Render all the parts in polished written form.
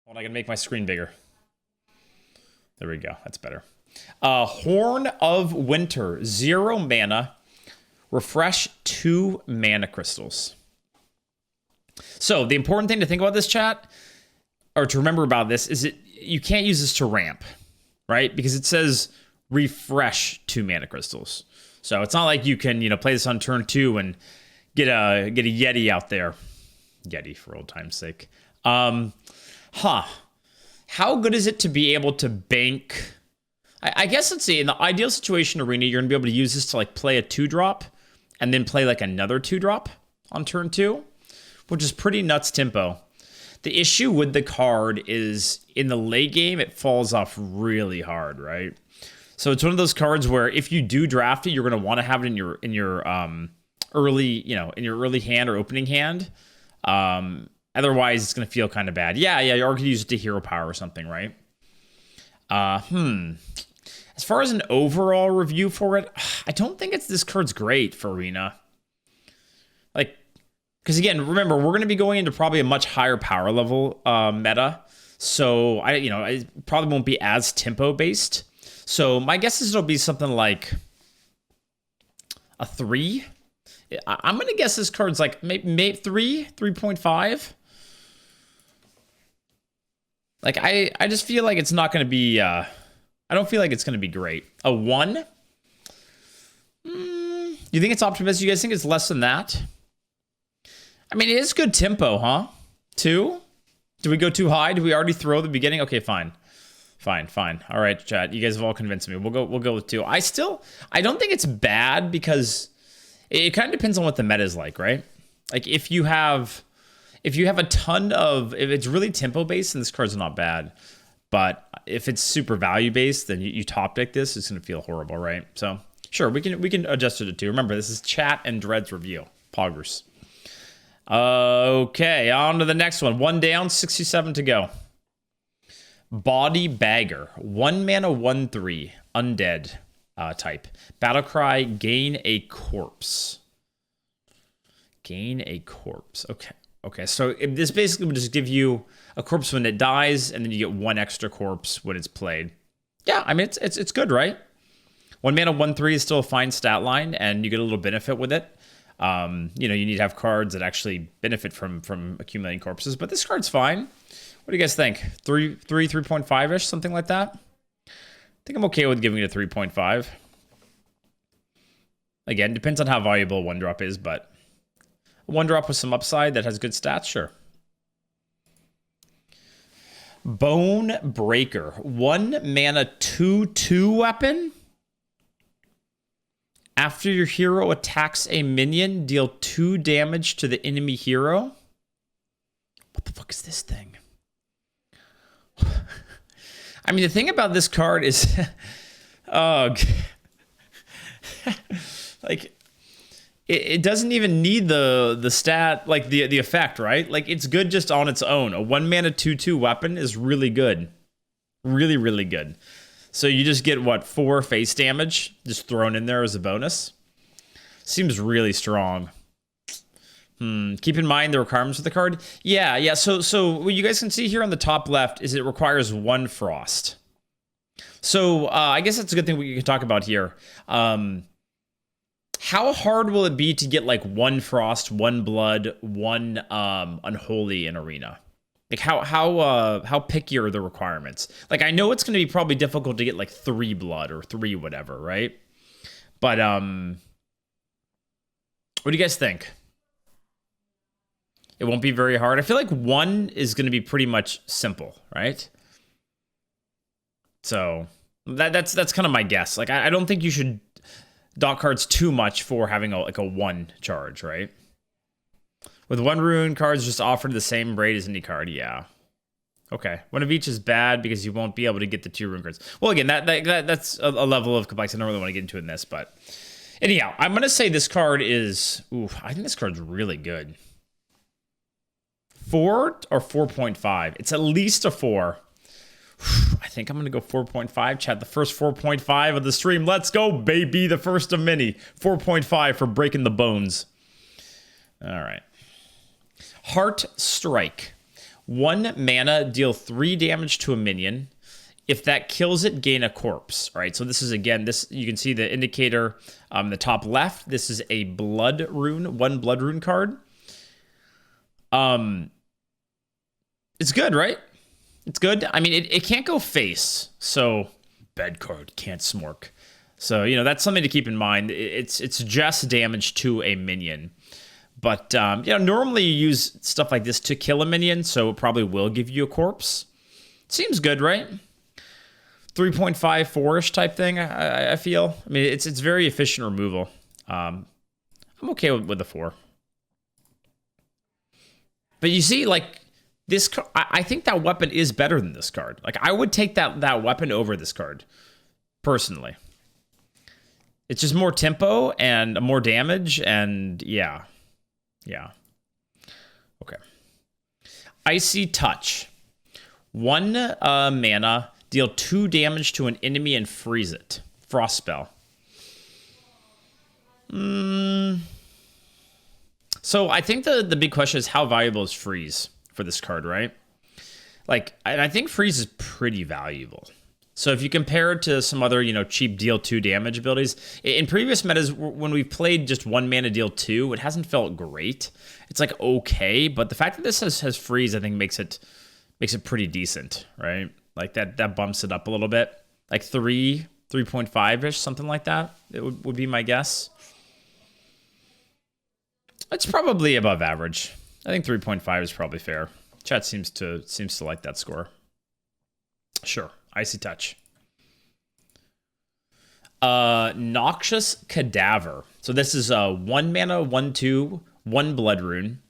Hold on, I gotta make my screen bigger. There we go. That's better. Horn of Winter, 0 mana. Refresh 2 mana crystals. So the important thing to think about this, chat, or to remember about this, is you can't use this to ramp, right? Because it says refresh 2 mana crystals. So it's not like you can, play this on turn 2 and get a Yeti out there. Yeti for old time's sake. How good is it to be able to bank? I guess, let's see, in the ideal situation, Arena, you're gonna be able to use this to like play a 2-drop and then play like another 2-drop on turn 2, which is pretty nuts tempo. The issue with the card is in the late game, it falls off really hard, right? So it's one of those cards where if you do draft it, you're gonna want to have it in your early, in your early hand or opening hand. Otherwise, it's gonna feel kind of bad. Yeah, you could use it to hero power or something, right? As far as an overall review for it, I don't think this card's great for Arena. Like, because again, remember, we're going to be going into probably a much higher power level meta. So, I probably won't be as tempo based. So, my guess is it'll be something like a 3. I'm going to guess this card's like maybe 3.5. Like, I just feel like it's not going to be... I don't feel like it's going to be great. A 1? You think it's optimistic? You guys think it's less than that? I mean, it is good tempo, huh? 2? Do we go too high? Do we already throw the beginning? Okay, fine. Fine. All right, chat. You guys have all convinced me. We'll go with 2. I don't think it's bad because it kind of depends on what the meta is like, right? Like if you have a ton of, if it's really tempo based, then this card's not bad. But if it's super value based, then you top deck this, it's gonna feel horrible, right? So sure, we can adjust it to 2. Remember, this is chat and Dread's review. Poggers. Okay, on to the next one. 1 down, 67 to go. Body Bagger, 1 mana, 1/3, undead type. Battlecry, gain a corpse. Gain a corpse. Okay, so this basically would just give you a corpse when it dies, and then you get 1 extra corpse when it's played. Yeah, I mean, it's good, right? 1 mana, 1/3 is still a fine stat line, and you get a little benefit with it. You need to have cards that actually benefit from accumulating corpses, but this card's fine. What do you guys think? 3.5-ish, something like that? I think I'm okay with giving it a 3.5. Again, depends on how valuable 1-drop is, but... 1-drop with some upside that has good stats, sure. Bone Breaker, 1 mana, 2/2 weapon. After your hero attacks a minion, deal 2 damage to the enemy hero. What the fuck is this thing? I mean, the thing about this card is, like, it doesn't even need the stat, like the effect, right? Like, it's good just on its own. A 1 mana 2/2 weapon is really good. Really, really good. So you just get, what, 4 face damage just thrown in there as a bonus? Seems really strong. Keep in mind the requirements of the card. Yeah. So what you guys can see here on the top left is it requires 1 frost. So I guess that's a good thing we can talk about here. How hard will it be to get like 1 frost, 1 blood, 1 unholy in Arena? Like how picky are the requirements? Like, I know it's going to be probably difficult to get like 3 blood or 3 whatever, right? But what do you guys think? It won't be very hard. I feel like 1 is going to be pretty much simple, right? So that's kind of my guess. Like, I don't think you should dock cards too much for having a 1 charge, right? With 1 rune, cards just offered the same rate as any card, yeah. Okay, 1 of each is bad because you won't be able to get the 2 rune cards. Well, again, that's a level of complexity I don't really want to get into in this, but anyhow, I'm gonna say this card is. I think this card's really good. 4 or 4.5? It's at least a 4. I think I'm gonna go 4.5. Chat, the first 4.5 of the stream. Let's go, baby! The first of many. 4.5 for breaking the bones. All right. Heart Strike. 1 mana, deal 3 damage to a minion. If that kills it, gain a corpse. All right, so this is, again, this you can see the indicator the top left. This is a blood rune, 1 blood rune card. It's good, right? It's good. I mean, it can't go face, so bad card, can't smork. So, you know, that's something to keep in mind. It's just damage to a minion. But, you know, normally you use stuff like this to kill a minion, so it probably will give you a corpse. Seems good, right? 3.5, 4-ish type thing, I feel. I mean, it's very efficient removal. I'm okay with the 4. But you see, like, this, I think that weapon is better than this card. Like, I would take that weapon over this card, personally. It's just more tempo and more damage, and yeah. Yeah. Okay. Icy Touch. 1 mana, deal 2 damage to an enemy and freeze it. Frost spell. So I think the big question is how valuable is freeze for this card, right? Like, and I think freeze is pretty valuable. So if you compare it to some other, you know, cheap deal 2 damage abilities, in previous metas, when we've played just 1 mana deal 2, it hasn't felt great. It's like okay, but the fact that this has freeze, I think makes it pretty decent, right? Like that bumps it up a little bit, like 3.5-ish, something like that. It would be my guess. It's probably above average. I think 3.5 is probably fair. Chat seems to like that score. Sure. Icy Touch. Noxious Cadaver. So this is a 1 mana, 1/2, 1 blood rune.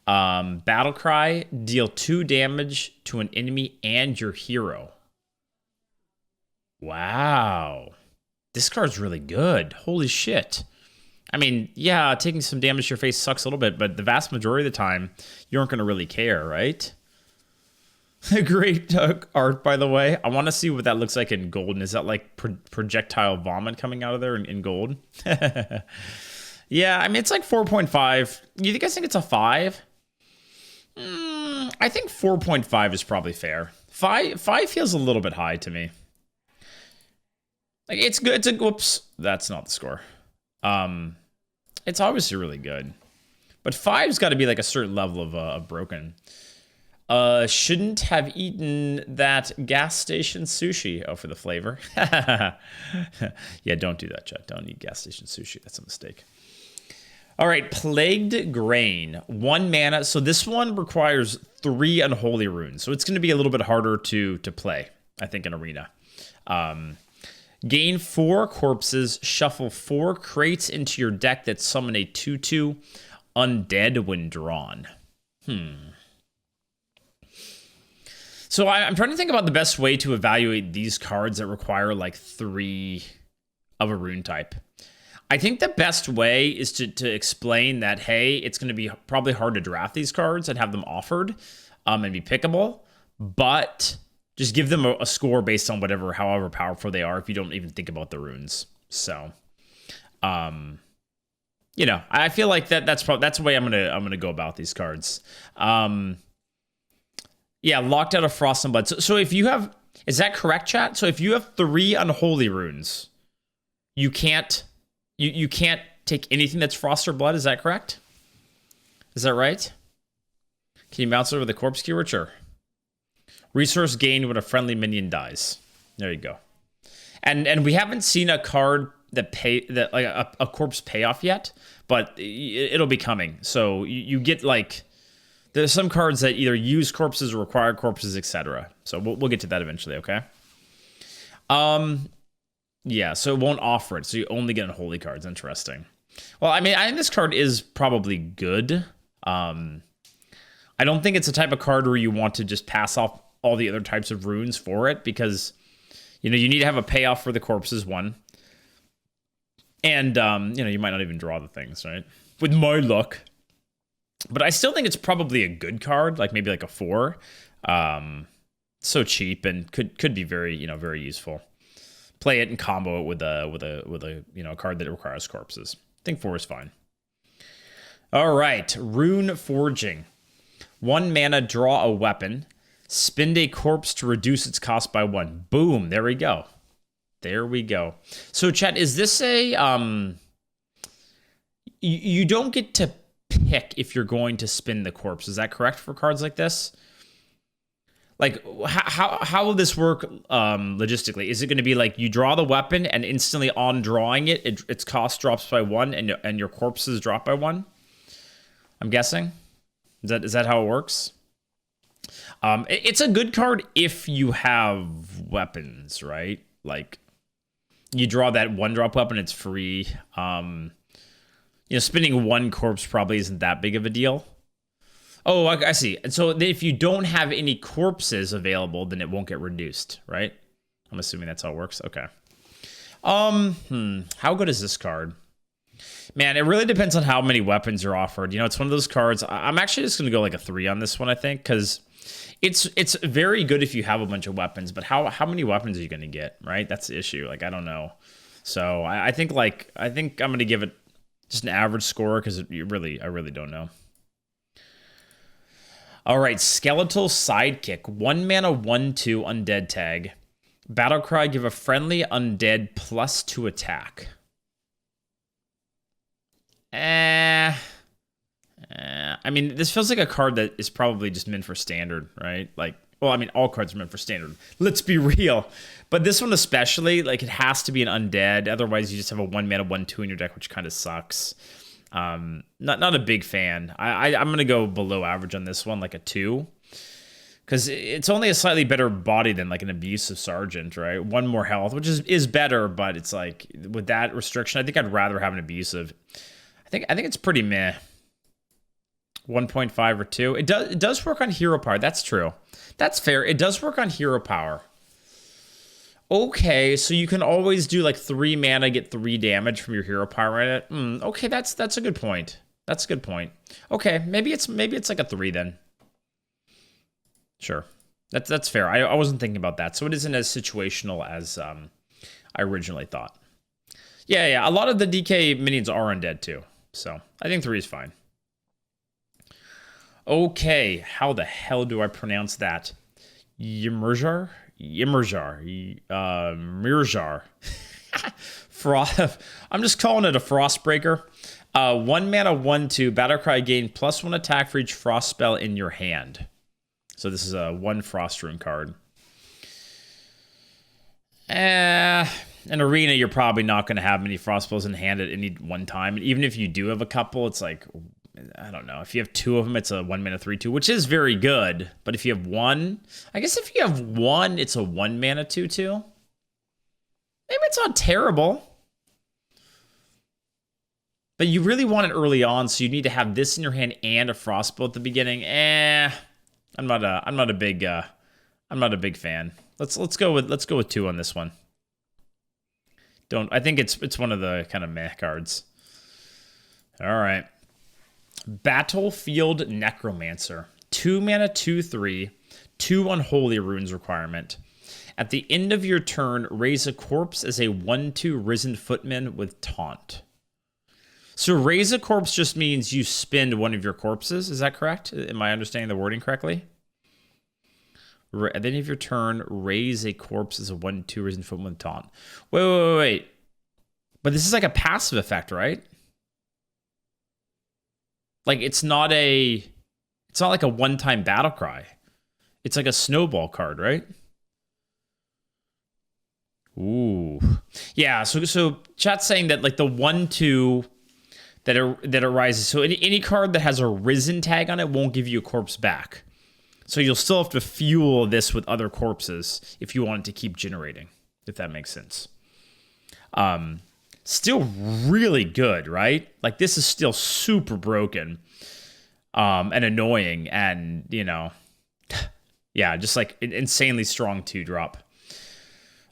Battle Cry, deal 2 damage to an enemy and your hero. Wow. This card's really good. Holy shit. I mean, yeah, taking some damage to your face sucks a little bit, but the vast majority of the time, you aren't going to really care, right? Great art, by the way. I want to see what that looks like in gold. Is that like projectile vomit coming out of there in gold? Yeah, I mean, it's like 4.5. You guys think it's a 5? I think 4.5 is probably fair. 5 feels a little bit high to me. Like, it's good. It's a, whoops, that's not the score. It's obviously really good. But 5's got to be like a certain level of broken. Shouldn't have eaten that gas station sushi. Oh, for the flavor. Yeah, don't do that, chat. Don't eat gas station sushi. That's a mistake. All right, Plagued Grain. 1 mana. So this one requires 3 unholy runes. So it's going to be a little bit harder to play, I think, in Arena. Gain 4 corpses. Shuffle 4 crates into your deck that summon a 2/2 undead when drawn. So I'm trying to think about the best way to evaluate these cards that require like 3 of a rune type. I think the best way is to explain that, hey, it's going to be probably hard to draft these cards and have them offered and be pickable, but just give them a score based on however powerful they are if you don't even think about the runes. So, you know, I feel like that's the way I'm gonna go about these cards. Yeah, locked out of Frost and Blood. So if you have, is that correct, chat? So if you have 3 unholy runes, you can't take anything that's Frost or Blood. Is that correct? Is that right? Can you mouse it with a corpse keyword? Sure. Resource gained when a friendly minion dies. There you go. And we haven't seen a card that like a corpse payoff yet, but it'll be coming. So you get like, there's some cards that either use corpses or require corpses, etc. So we'll get to that eventually, okay? Yeah, so it won't offer it, so you only get unholy cards. Interesting. Well, I mean, I think this card is probably good. I don't think it's a type of card where you want to just pass off all the other types of runes for it, because, you know, you need to have a payoff for the corpses, one. And, you know, you might not even draw the things, right? With my luck. But I still think it's probably a good card, like maybe like a 4. So cheap and could be very, you know, very useful. Play it and combo it with a you know, card that requires corpses. I think 4 is fine. All right, Rune Forging. 1 mana, draw a weapon. Spend a corpse to reduce its cost by 1. Boom. There we go. There we go. So, chat, is this a... You don't get to pick if you're going to spin the corpse. Is that correct for cards like this? Like, how will this work logistically? Is it going to be like you draw the weapon and instantly on drawing its cost drops by 1 and your corpses drop by 1? I'm guessing. Is that how it works? It's a good card if you have weapons, right? Like, you draw that 1-drop weapon, it's free. Spinning 1 corpse probably isn't that big of a deal. Oh, I see. And so if you don't have any corpses available, then it won't get reduced, right? I'm assuming that's how it works. Okay. How good is this card? Man, it really depends on how many weapons are offered. It's one of those cards. I'm actually just going to go like a 3 on this one, I think, because it's very good if you have a bunch of weapons, but how many weapons are you going to get, right? That's the issue. Like, I don't know. So I think I'm going to give it just an average score because I really don't know. All right, Skeletal Sidekick. 1 mana, 1/2 undead tag. Battlecry, give a friendly undead +2 attack. I mean, this feels like a card that is probably just meant for standard, right? Like, well, I mean, all cards are meant for standard. Let's be real. But this one especially, like, it has to be an undead. Otherwise, you just have a 1 mana, 1/2 in your deck, which kind of sucks. Not a big fan. I'm going to go below average on this one, like a 2. Because it's only a slightly better body than, like, an Abusive Sergeant, right? 1 more health, which is better, but it's like, with that restriction, I think I'd rather have an Abusive. I think it's pretty meh. 1.5 or 2. It does work on hero power. That's true. That's fair. It does work on hero power. Okay, so you can always do like 3 mana, get 3 damage from your hero power in it. Okay, that's a good point. That's a good point. Okay, maybe it's like a 3 then. Sure, that's fair. I wasn't thinking about that, so it isn't as situational as I originally thought. Yeah. A lot of the DK minions are undead too, so I think 3 is fine. Okay, how the hell do I pronounce that? Ymirjar? Mirjar. I'm just calling it a Frostbreaker. 1 mana, 1/2. Battlecry, gain +1 attack for each frost spell in your hand. So this is a 1 frost rune card. In Arena, you're probably not going to have many frost spells in hand at any one time. And even if you do have a couple, it's like, I don't know. If you have 2 of them, it's a 1 mana 3/2, which is very good. But if you have 1, I guess if you have 1, it's a 1 mana 2/2. Maybe it's not terrible. But you really want it early on, so you need to have this in your hand and a frostbow at the beginning. I'm not a big fan. Let's go with 2 on this one. I think it's one of the kind of meh cards. All right. Battlefield Necromancer. 2 mana, 2/3, 2 unholy runes requirement. At the end of your turn, raise a corpse as a 1/2 risen footman with taunt. So raise a corpse just means you spend one of your corpses. Is that correct? Am I understanding the wording correctly? At the end of your turn, raise a corpse as a 1/2 risen footman with taunt. Wait. But this is like a passive effect, right? Like, it's not like a one-time battle cry. It's like a snowball card, right? Ooh. Yeah, so chat's saying that, like, the 1/2 that arises, so any card that has a risen tag on it won't give you a corpse back. So you'll still have to fuel this with other corpses if you want it to keep generating, if that makes sense. Still really good, right? Like, this is still super broken and annoying and, yeah, just like an insanely strong 2-drop.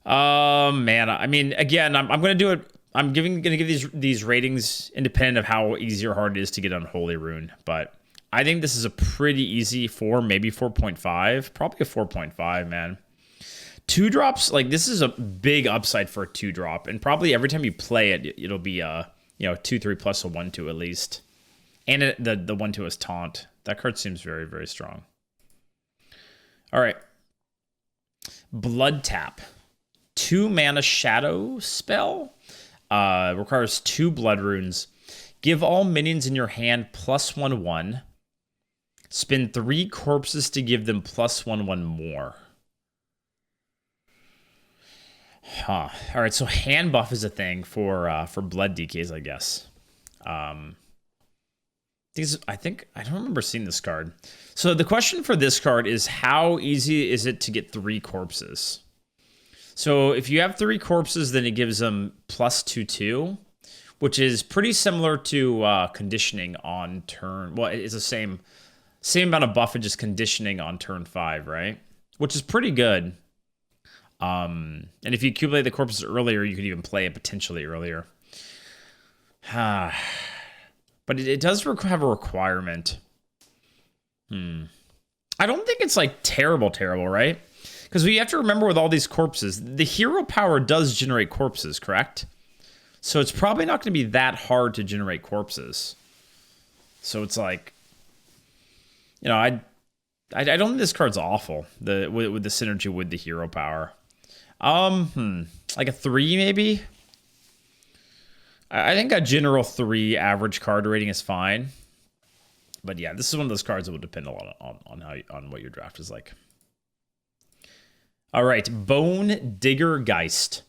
Man, I mean, again, I'm going to do it. I'm going to give these ratings independent of how easy or hard it is to get Unholy Rune, but I think this is a pretty easy 4, maybe 4.5, probably a 4.5, man. 2-drops, like, this is a big upside for a 2-drop, and probably every time you play it, it'll be 2/3 plus a 1/2 at least, and the 1/2 is taunt. That card seems very, very strong. All right. Blood Tap. 2 mana shadow spell. Requires 2 blood runes. Give all minions in your hand +1/1. Spin 3 corpses to give them +1/1 more. Huh. All right, so hand buff is a thing for blood DKs, I guess. I don't remember seeing this card. So the question for this card is, how easy is it to get 3 corpses? So if you have 3 corpses, then it gives them +2/2, which is pretty similar to conditioning on turn. Well, it's the same amount of buff, and just conditioning on turn 5, right? Which is pretty good. And if you accumulate the corpses earlier, you could even play it potentially earlier. But it does have a requirement. I don't think it's like terrible, right? Because we have to remember with all these corpses, the hero power does generate corpses, correct? So it's probably not going to be that hard to generate corpses. So it's like, you know, I don't think this card's awful. With the synergy with the hero power. Like a 3 maybe. I think a general 3 average card rating is fine. But yeah, this is one of those cards that will depend a lot on what your draft is like. All right, Bone Digger Geist.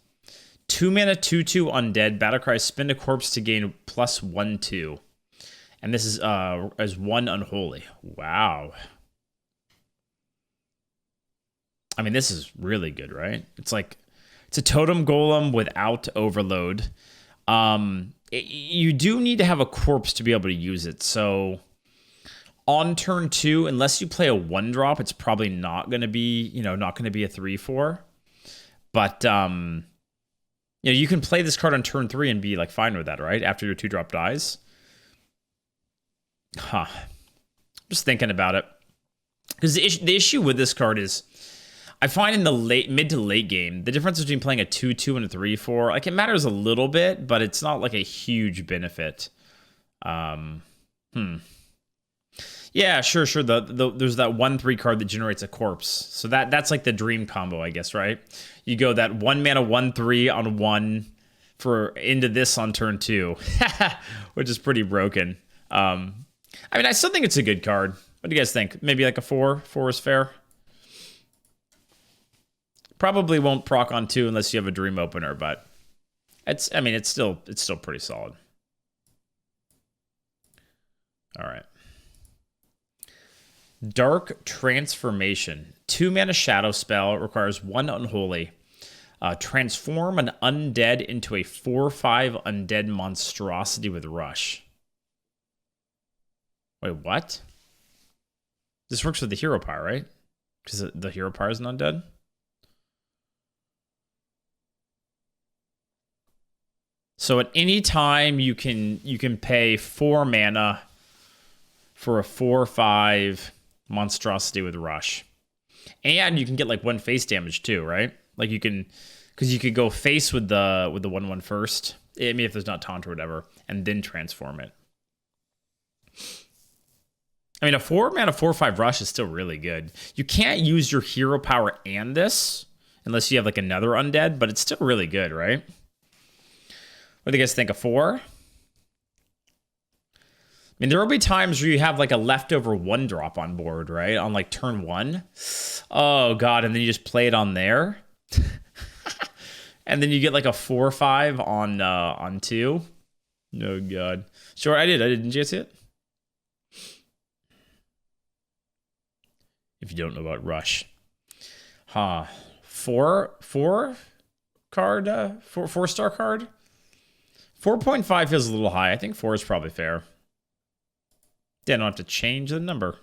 2 mana 2/2 undead. Battlecry, spin a corpse to gain +1/2. And this is as 1 unholy. Wow. I mean, this is really good, right? It's a totem golem without overload. You do need to have a corpse to be able to use it. So on turn 2, unless you play a 1-drop, it's probably not going to be, not going to be a 3/4. But you can play this card on turn 3 and be like fine with that, right? After your 2-drop dies. Just thinking about it. Because the issue with this card is, I find in the mid to late game, the difference between playing a 2/2 and a 3/4, like, it matters a little bit, but it's not like a huge benefit. Yeah, sure. There's that 1/3 card that generates a corpse. So that's like the dream combo, I guess, right? You go that 1 mana 1/3 on 1 for into this on turn 2, which is pretty broken. I mean, I still think it's a good card. What do you guys think? Maybe like a 4? 4 is fair. Probably won't proc on 2 unless you have a dream opener, but it's still pretty solid. All right. Dark Transformation. 2 mana shadow spell, requires 1 unholy. Transform an undead into a 4/5 undead monstrosity with rush. Wait, what? This works with the hero power, right? Because the hero power is an undead. So at any time you can pay 4 mana for a 4/5 monstrosity with rush. And you can get like 1 face damage too, right? Like you can, because you could go face with the 1/1 first. I mean, if there's not taunt or whatever, and then transform it. I mean, a 4 mana 4/5 rush is still really good. You can't use your hero power and this unless you have like another undead, but it's still really good, right? What do you guys think? A 4? I mean, there will be times where you have like a leftover 1-drop on board, right? On like turn 1. Oh god, and then you just play it on there. And then you get like a 4/5 on 2. Oh god. Sure, I did. Didn't you see it? If you don't know about rush. 4 card, 4-star card. 4.5 feels a little high. I think 4 is probably fair. Yeah, I don't have to change the number.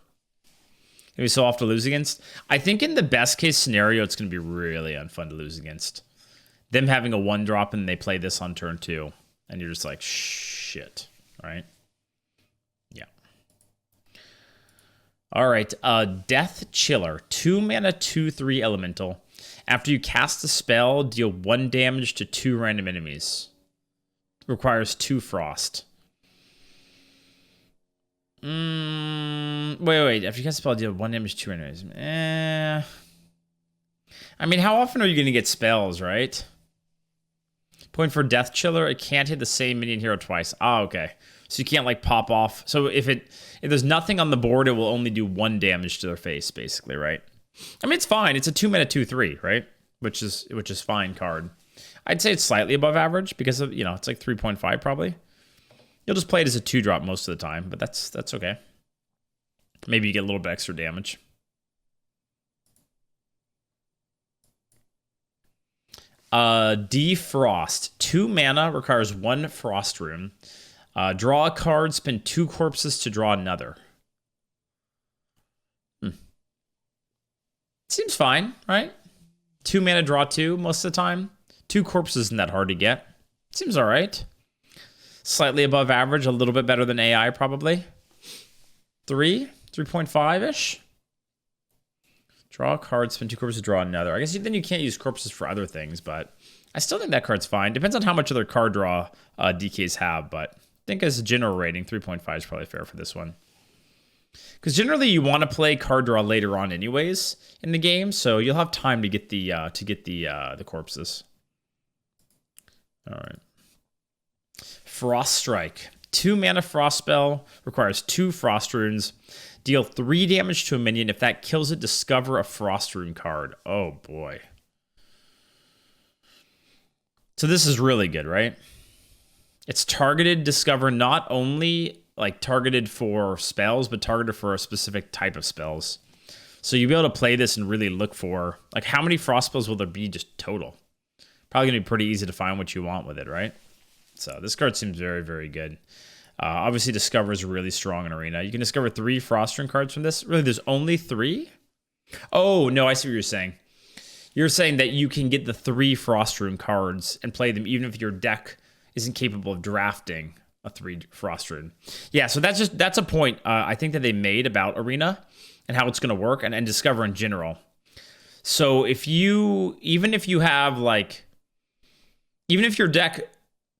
Maybe so off to lose against. I think in the best case scenario, it's going to be really unfun to lose against. Them having a 1-drop and they play this on turn 2. And you're just like, shit. Right? Yeah. All right. Death Chiller. 2 mana 2/3 elemental. After you cast a spell, deal 1 damage to 2 random enemies. Requires 2 frost. Wait. After you cast a spell, deal 1 damage, 2 enemies. I mean, how often are you going to get spells, right? Point for Death Chiller. It can't hit the same minion hero twice. Ah, okay. So you can't, like, pop off. So if there's nothing on the board, it will only do 1 damage to their face, basically, right? I mean, it's fine. It's a 2-mana 2/3, right? Which is fine card. I'd say it's slightly above average because of, it's like 3.5 probably. You'll just play it as a 2-drop most of the time, but that's okay. Maybe you get a little bit extra damage. Defrost. 2 mana, requires 1 frost rune. Draw a card, spend 2 corpses to draw another. Seems fine, right? 2 mana, draw 2 most of the time. 2 corpses isn't that hard to get. Seems all right. Slightly above average, a little bit better than AI probably. 3.5-ish. Draw a card, spend 2 corpses to draw another. I guess then you can't use corpses for other things, but I still think that card's fine. Depends on how much other card draw DKs have, but I think as a general rating, 3.5 is probably fair for this one. Because generally you want to play card draw later on anyways in the game, so you'll have time to get the corpses. All right. Frost Strike. 2 mana frost spell, requires 2 frost runes. Deal 3 damage to a minion. If that kills it, discover a frost rune card. Oh boy. So this is really good, right? It's targeted discover, not only like targeted for spells, but targeted for a specific type of spells. So you'll be able to play this and really look for, like, how many frost spells will there be just total? Probably gonna be pretty easy to find what you want with it, right? So this card seems very, very good. Obviously, Discover is really strong in Arena. You can discover 3 Frost Rune cards from this. Really, there's only 3? Oh, no, I see what you're saying. You're saying that you can get the 3 Frost Rune cards and play them even if your deck isn't capable of drafting a 3 Frost Rune. Yeah, so that's a point I think that they made about Arena and how it's going to work, and Discover in general. So even if your deck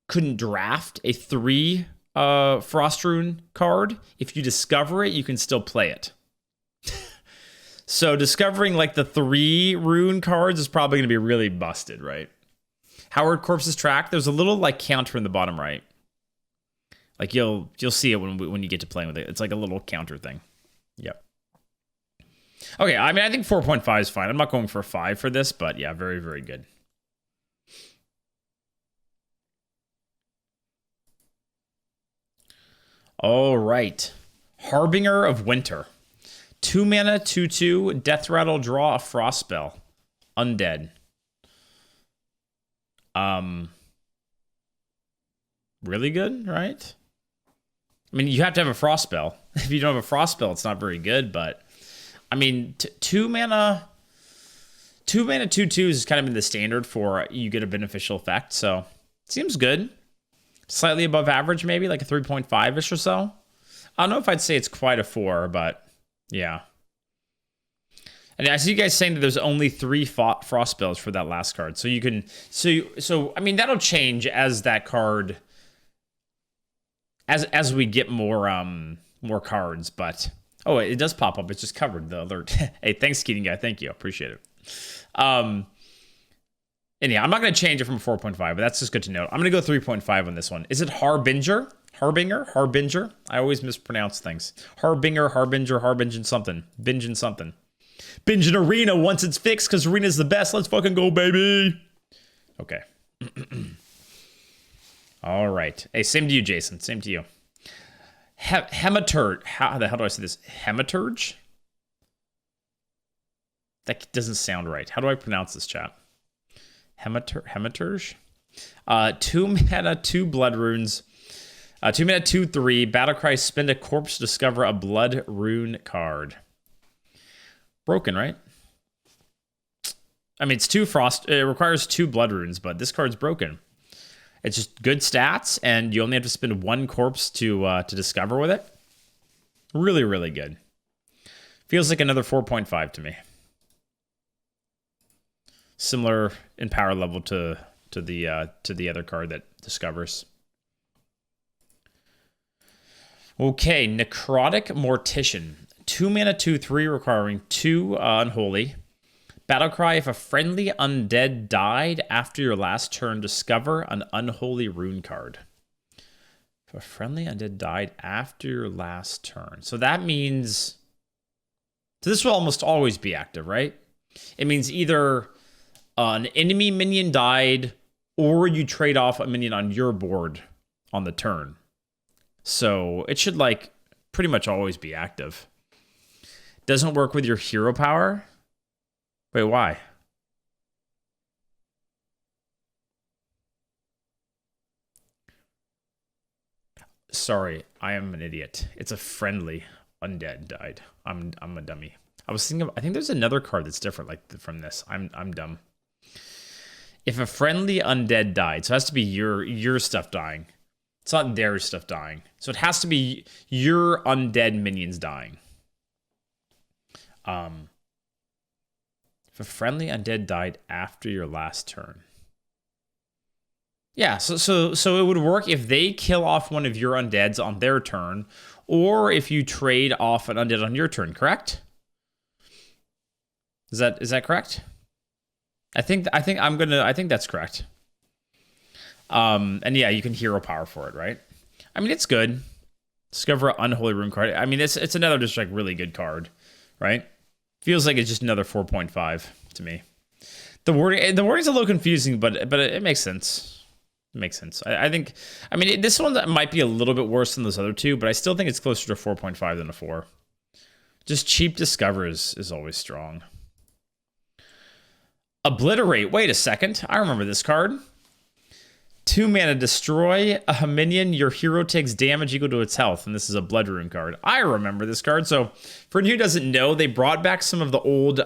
couldn't draft a 3 Frost Rune card, if you discover it, you can still play it. So discovering like the 3 rune cards is probably going to be really busted, right? Howard Corpse's track, there's a little like counter in the bottom right. Like you'll see it when you get to playing with it. It's like a little counter thing. Yep. Okay, I mean, I think 4.5 is fine. I'm not going for a 5 for this, but yeah, very, very good. All right. Harbinger of Winter. 2 mana, 2/2, Death Rattle, draw a frost spell. Undead. Really good, right? I mean, you have to have a frost spell. If you don't have a frost spell, it's not very good, but I mean, 2 mana 2/2 is kind of in the standard for you get a beneficial effect, so seems good. Slightly above average, maybe like a 3.5-ish or so. I don't know if I'd say it's quite a 4, but yeah. And I see you guys saying that there's only 3 frost spells for that last card. So you can, so I mean, that'll change as that card, as we get more cards. But oh, it does pop up. It's just covered, the alert. Hey, thanks, Keating Guy. Thank you. Appreciate it. And yeah, I'm not going to change it from 4.5, but that's just good to know. I'm going to go 3.5 on this one. Is it Harbinger? Harbinger? I always mispronounce things. Harbinger, Harbingin something. Bingin something. Bingin Arena once it's fixed, because Arena's the best. Let's fucking go, baby. Okay. All right. Hey, same to you, Jason. Same to you. Hematurge. How the hell do I say this? Hematurge? That doesn't sound right. How do I pronounce this, chat? Hematurge? 2 mana, 2 blood runes. 2 mana, 2/3. Battlecry, spend a corpse to discover a blood rune card. Broken, right? I mean, it's 2 frost. It requires 2 blood runes, but this card's broken. It's just good stats, and you only have to spend 1 corpse to discover with it. Really, really good. Feels like another 4.5 to me. Similar in power level to the other card that discovers. Okay, Necrotic Mortician. 2 mana, 2/3, requiring 2 Unholy. Battlecry, if a friendly undead died after your last turn, discover an Unholy rune card. If a friendly undead died after your last turn. So that means... So this will almost always be active, right? It means either an enemy minion died or you trade off a minion on your board on the turn. So it should, like, pretty much always be active. Doesn't work with your hero power? Wait, why? Sorry, I am an idiot. It's a friendly undead died. I'm a dummy. I was thinking, I think there's another card that's different, like, from this. I'm dumb. If a friendly undead died, so it has to be your stuff dying. It's not their stuff dying. So it has to be your undead minions dying. If a friendly undead died after your last turn. Yeah, so it would work if they kill off one of your undeads on their turn, or if you trade off an undead on your turn, correct? Is that correct? I think that's correct. And yeah, you can hero power for it, right? I mean, it's good. Discover an Unholy rune card. I mean, it's another just like really good card, right? Feels like it's just another 4.5 to me. The wording's a little confusing, but it makes sense. It makes sense. I think. I mean, this one might be a little bit worse than those other two, but I still think it's closer to 4.5 than a 4. Just cheap discover is always strong. Obliterate. Wait a second. I remember this card. 2 mana, destroy a minion. Your hero takes damage equal to its health, and this is a blood rune card. I remember this card. So, for anyone who doesn't know, they brought back some of the old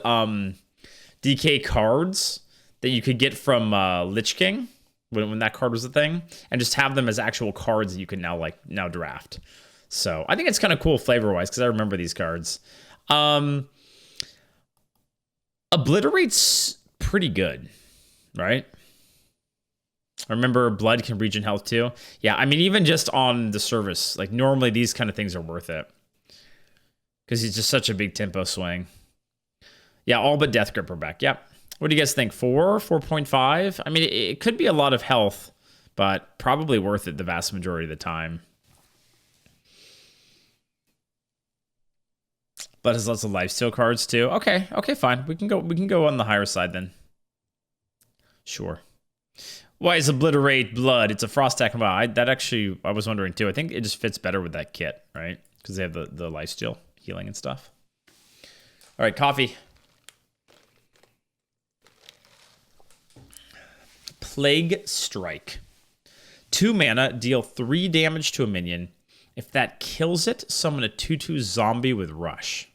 DK cards that you could get from Lich King when that card was a thing, and just have them as actual cards that you can now draft. So, I think it's kind of cool flavor-wise because I remember these cards. Obliterate's pretty good, right? Remember, blood can regen health too. Yeah, I mean, even just on the service, like normally these kind of things are worth it because he's just such a big tempo swing. Yeah, all but Death Grip are back. Yep. What do you guys think? 4.5? I mean, it could be a lot of health, but probably worth it the vast majority of the time. But has lots of lifesteal cards too. Okay, fine. We can go on the higher side then. Sure. Why is Obliterate blood? It's a frost attack. Wow, that actually, I was wondering too. I think it just fits better with that kit, right? Because they have the lifesteal healing and stuff. All right, coffee. Plague Strike. 2 mana, deal 3 damage to a minion. If that kills it, summon a 2/2 zombie with Rush.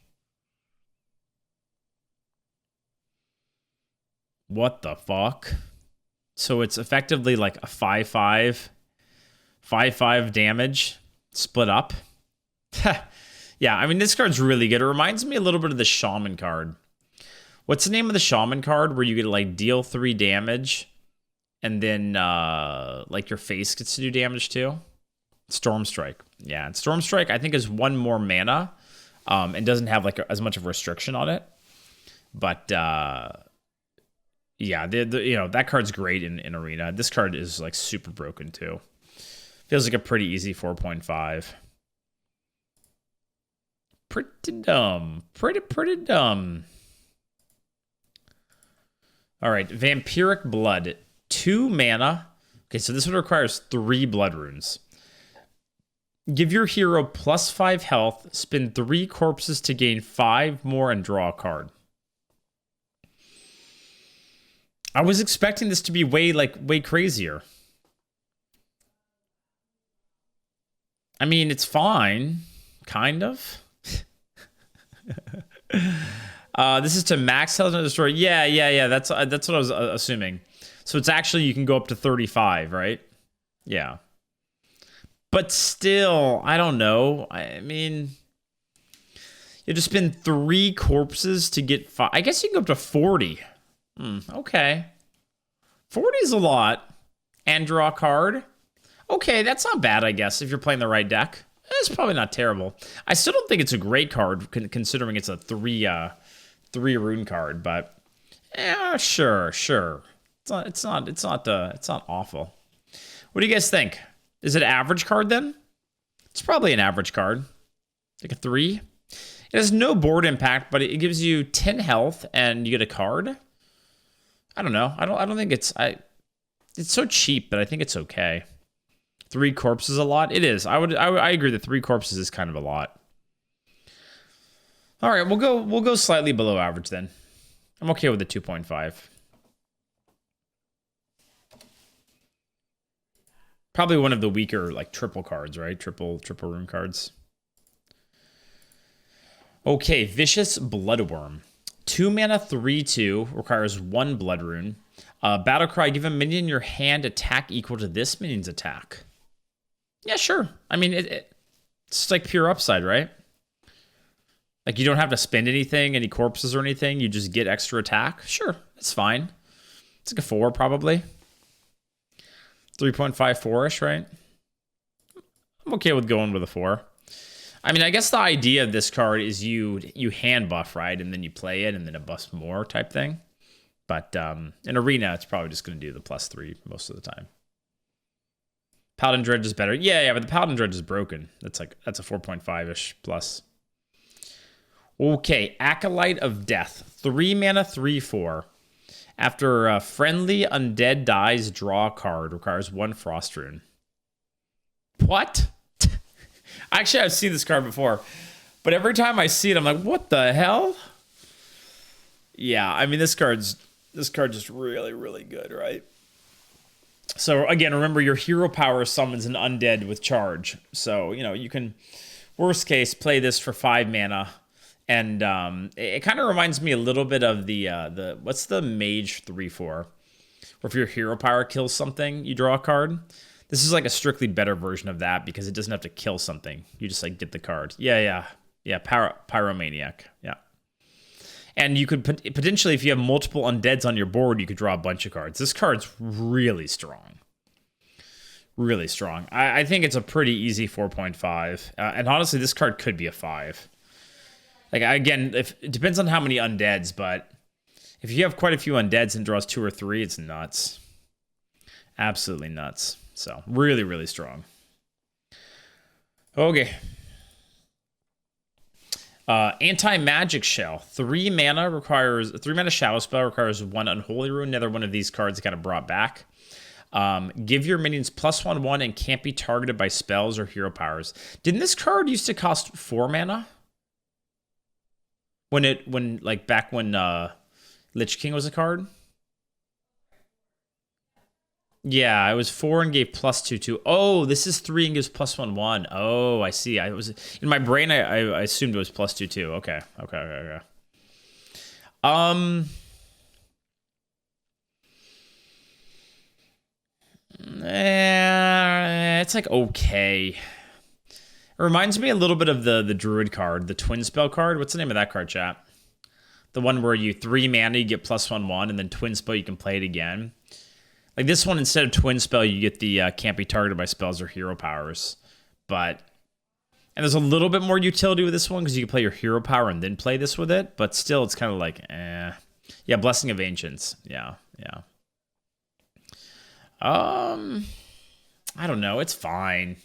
What the fuck? So it's effectively like a 5/5 damage split up. Yeah, I mean, this card's really good. It reminds me a little bit of the Shaman card. What's the name of the Shaman card where you get to like deal 3 damage and then like your face gets to do damage too? Storm Strike. Yeah, and Storm Strike I think is 1 more mana and doesn't have like as much of a restriction on it. But yeah, you know, that card's great in Arena. This card is like super broken too. Feels like a pretty easy 4.5. Pretty dumb. Pretty dumb. All right, Vampiric Blood. 2 mana. Okay, so this one requires 3 blood runes. Give your hero +5 health, spin 3 corpses to gain 5 more, and draw a card. I was expecting this to be way crazier. I mean, it's fine, kind of. This is to max health and destroy. Yeah. That's what I was assuming. So it's actually you can go up to 35, right? Yeah. But still, I don't know. I mean, you just spend 3 corpses to get 5. I guess you can go up to 40. Okay. 40 is a lot. And draw a card. Okay, that's not bad, I guess, if you're playing the right deck. It's probably not terrible. I still don't think it's a great card considering it's a three rune card, but yeah, sure. It's not awful. What do you guys think? Is it an average card then? It's probably an average card. Like a 3. It has no board impact, but it gives you 10 health and you get a card. I don't know. I don't think it's so cheap, but I think it's okay. 3 corpses a lot. It is. I agree that 3 corpses is kind of a lot. All right, we'll go slightly below average then. I'm okay with the 2.5. Probably one of the weaker like triple cards, right? Triple rune cards. Okay, Vicious Bloodworm. 2 mana, 3/2, requires 1 blood rune. Battle cry, give a minion in your hand attack equal to this minion's attack. Yeah, sure. I mean, it's like pure upside, right? Like you don't have to spend anything, any corpses or anything. You just get extra attack. Sure, it's fine. It's like a 4 probably. 3.54-ish, right? I'm okay with going with a 4. I mean, I guess the idea of this card is you hand buff, right? And then you play it and then it buffs more type thing. But in Arena, it's probably just going to do the +3 most of the time. Paladin Dredge is better. Yeah, but the Paladin Dredge is broken. That's a 4.5-ish plus. Okay, Acolyte of Death. 3 mana, 3/4. After a friendly undead dies, draw a card. Requires 1 frost rune. What? Actually, I've seen this card before. But every time I see it, I'm like, what the hell? Yeah, I mean, this card's just really, really good, right? So, again, remember, your hero power summons an undead with charge. So, you can, worst case, play this for 5 mana. And it kind of reminds me a little bit of the what's the mage 3/4? Where if your hero power kills something, you draw a card. This is like a strictly better version of that because it doesn't have to kill something. You just like get the card. Yeah. Pyromaniac. Yeah. And you could potentially, if you have multiple undeads on your board, you could draw a bunch of cards. This card's really strong. Really strong. I think it's a pretty easy 4.5. And honestly, this card could be a 5. Like, again, it depends on how many undeads, but if you have quite a few undeads and draws 2 or 3, it's nuts. Absolutely nuts. So, really, really strong. Okay. Anti-Magic Shell. 3 mana shadow spell requires 1 unholy rune. Another one of these cards kind of brought back. Give your minions +1/1 and can't be targeted by spells or hero powers. Didn't this card used to cost 4 mana? Back when Lich King was a card? Yeah, it was 4 and gave +2/2. Oh, this is 3 and gives +1/1. Oh, I see. I was in my brain. I assumed it was +2/2. Okay. It's like okay. It reminds me a little bit of the Druid card, the Twin Spell card. What's the name of that card, chat? The one where you 3 mana, you get +1/1, and then Twin Spell, you can play it again. Like this one, instead of Twin Spell, you get the can't be targeted by spells or hero powers. And there's a little bit more utility with this one because you can play your hero power and then play this with it. But still, it's kind of like, eh. Yeah, Blessing of Ancients. Yeah. I don't know. It's fine.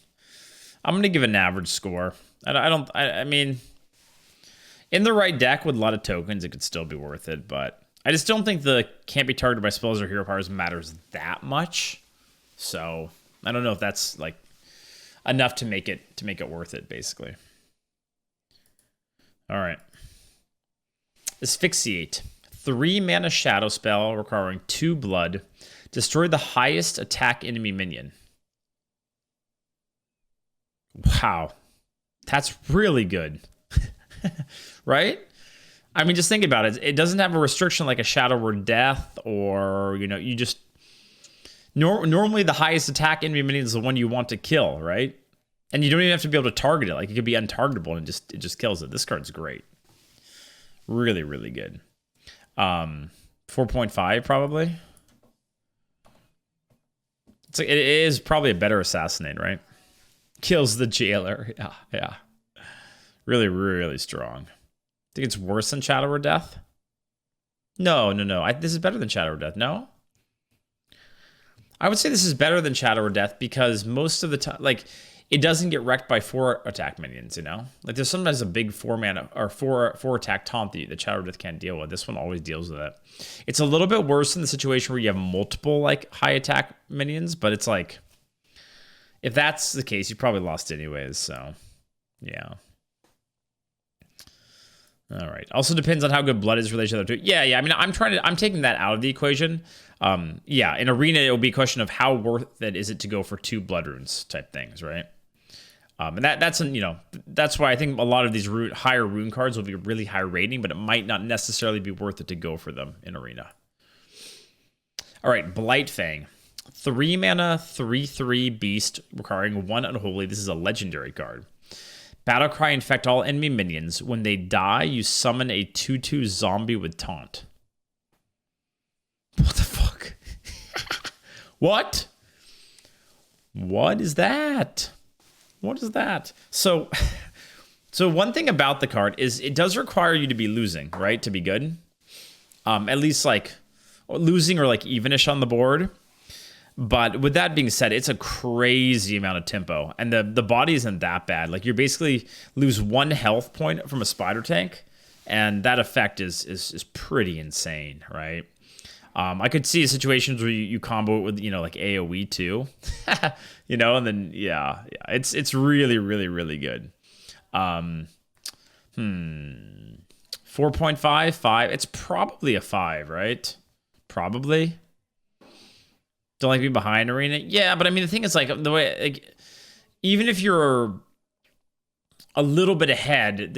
I'm gonna give it an average score. I mean, in the right deck with a lot of tokens, it could still be worth it. But I just don't think the can't be targeted by spells or hero powers matters that much. So I don't know if that's like enough to make it worth it, basically. All right. Asphyxiate. 3 mana shadow spell requiring 2 blood. Destroy the highest attack enemy minion. Wow. That's really good. Right? I mean, just think about it. It doesn't have a restriction like a Shadow Word Death or, you just... Normally the highest attack enemy minion is the one you want to kill, right? And you don't even have to be able to target it. Like, it could be untargetable and it just kills it. This card's great. Really, really good. 4.5 probably. It is probably a better Assassinate, right? Kills the jailer. Yeah, yeah. Really, really strong. Think it's worse than Shadow or Death? No. This is better than Shadow or Death. No? I would say this is better than Shadow or Death because most of the time, like, it doesn't get wrecked by 4 attack minions, you know? Like, there's sometimes a big 4 mana or 4 attack taunt that Shadow or Death can't deal with. This one always deals with it. It's a little bit worse in the situation where you have multiple, like, high attack minions, but it's like, if that's the case, you probably lost anyways, so, yeah. All right. Also depends on how good blood is related to the other two. Yeah. I mean, I'm taking that out of the equation. Yeah, in Arena, it will be a question of how worth it is it to go for 2 blood runes type things, right? And that's why I think a lot of these higher rune cards will be really high rating, but it might not necessarily be worth it to go for them in Arena. All right, Blightfang. 3 mana, 3/3 beast, requiring 1 unholy. This is a legendary card. Battlecry infect all enemy minions. When they die, you summon a 2/2 zombie with taunt. What the fuck? What? What is that? What is that? So one thing about the card is it does require you to be losing, right? To be good. At least like losing or like evenish on the board. But with that being said, it's a crazy amount of tempo. And the body isn't that bad. Like, you basically lose 1 health point from a spider tank. And that effect is pretty insane, right? I could see situations where you combo it with, like AoE too. And then, yeah. It's really, really, really good. 4.5, 5. It's probably a 5, right? Probably. Don't like being behind Arena. Yeah, but I mean, the thing is, like, the way, like, even if you're a little bit ahead,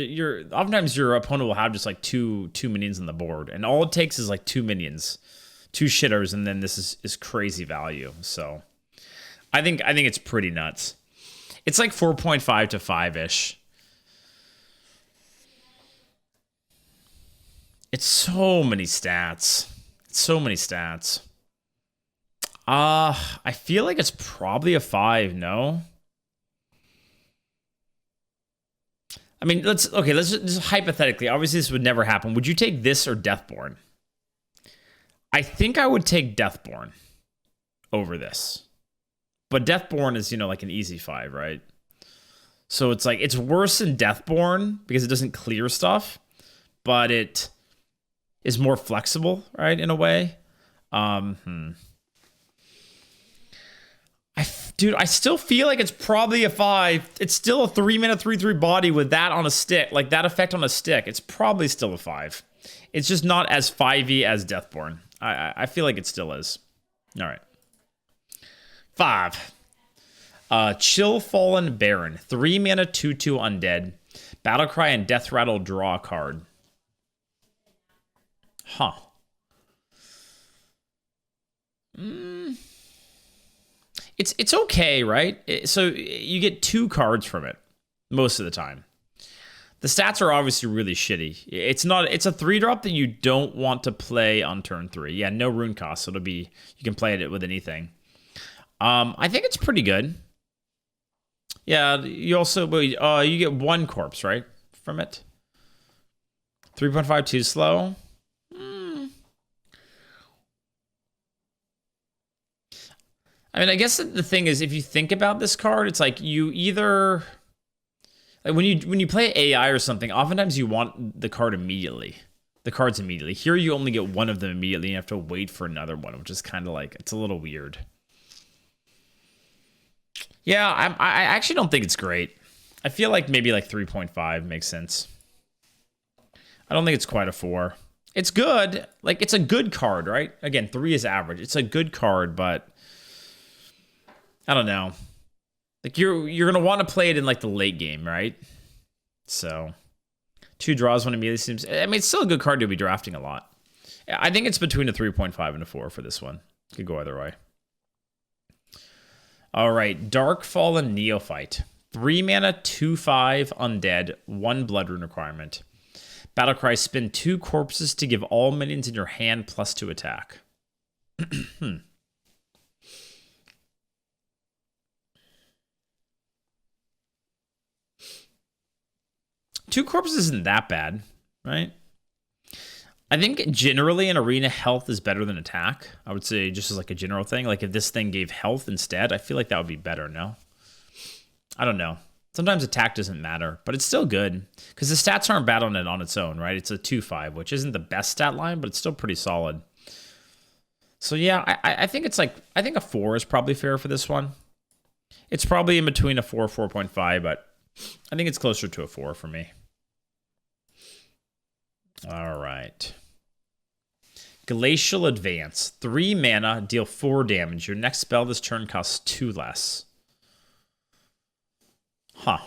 oftentimes your opponent will have just like two minions on the board, and all it takes is like 2 minions, 2 shitters, and then this is crazy value. So I think it's pretty nuts. It's like 4.5 to 5-ish. It's so many stats. I feel like it's probably a 5, no? I mean, let's just hypothetically, obviously this would never happen. Would you take this or Deathborn? I think I would take Deathborn over this. But Deathborn is, like an easy 5, right? So it's like, it's worse than Deathborn because it doesn't clear stuff, but it is more flexible, right, in a way. Dude, I still feel like it's probably a 5. It's still a 3 mana 3/3 body with that on a stick, like that effect on a stick. It's probably still a 5. It's just not as 5-y as Deathborn. I feel like it still is. All right. 5. Chill Fallen Baron. 3 mana 2/2 undead. Battlecry and Death Rattle, draw a card. Huh. It's okay, right? So you get 2 cards from it most of the time. The stats are obviously really shitty. It's a 3-drop that you don't want to play on turn 3. Yeah, no rune cost, so you can play it with anything. I think it's pretty good. Yeah, you also you get 1 corpse, right, from it. 3.5 too slow. I mean, I guess the thing is, if you think about this card, it's like you either, like when you play AI or something, oftentimes you want the cards immediately. Here you only get 1 of them immediately, and you have to wait for another one, which is kind of like, it's a little weird. Yeah, I actually don't think it's great. I feel like maybe like 3.5 makes sense. I don't think it's quite a 4. It's good. Like, it's a good card, right? Again, 3 is average. It's a good card, but I don't know. Like, you're gonna want to play it in like the late game, right? So 2 draws when immediately seems. I mean, it's still a good card to be drafting a lot. I think it's between a 3.5 and a 4 for this one. Could go either way. All right, Dark Fallen Neophyte. 3 mana, 2/5 undead, 1 blood rune requirement. Battlecry, spin 2 corpses to give all minions in your hand +2 attack. 2 corpses isn't that bad, right? I think generally in Arena, health is better than attack. I would say just as like a general thing. Like if this thing gave health instead, I feel like that would be better, no? I don't know. Sometimes attack doesn't matter, but it's still good. Because the stats aren't bad on it on its own, right? It's a 2-5, which isn't the best stat line, but it's still pretty solid. So yeah, I think it's like, I think a 4 is probably fair for this one. It's probably in between a 4 4.5, but I think it's closer to a 4 for me. All right. Glacial Advance. 3 mana, deal 4 damage. Your next spell this turn costs 2 less. Huh.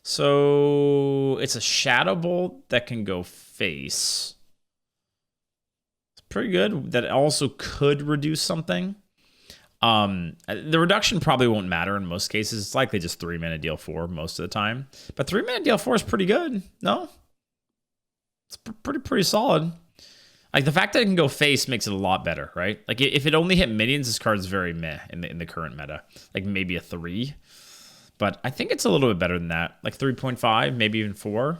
So it's a Shadow Bolt that can go face. It's pretty good. That also could reduce something. The reduction probably won't matter in most cases. It's likely just 3 mana deal 4 most of the time. But 3 mana deal 4 is pretty good. No? It's pretty solid. Like the fact that it can go face makes it a lot better, right? Like if it only hit minions, this card's very meh in the current meta. Like maybe a 3. But I think it's a little bit better than that. Like 3.5, maybe even 4.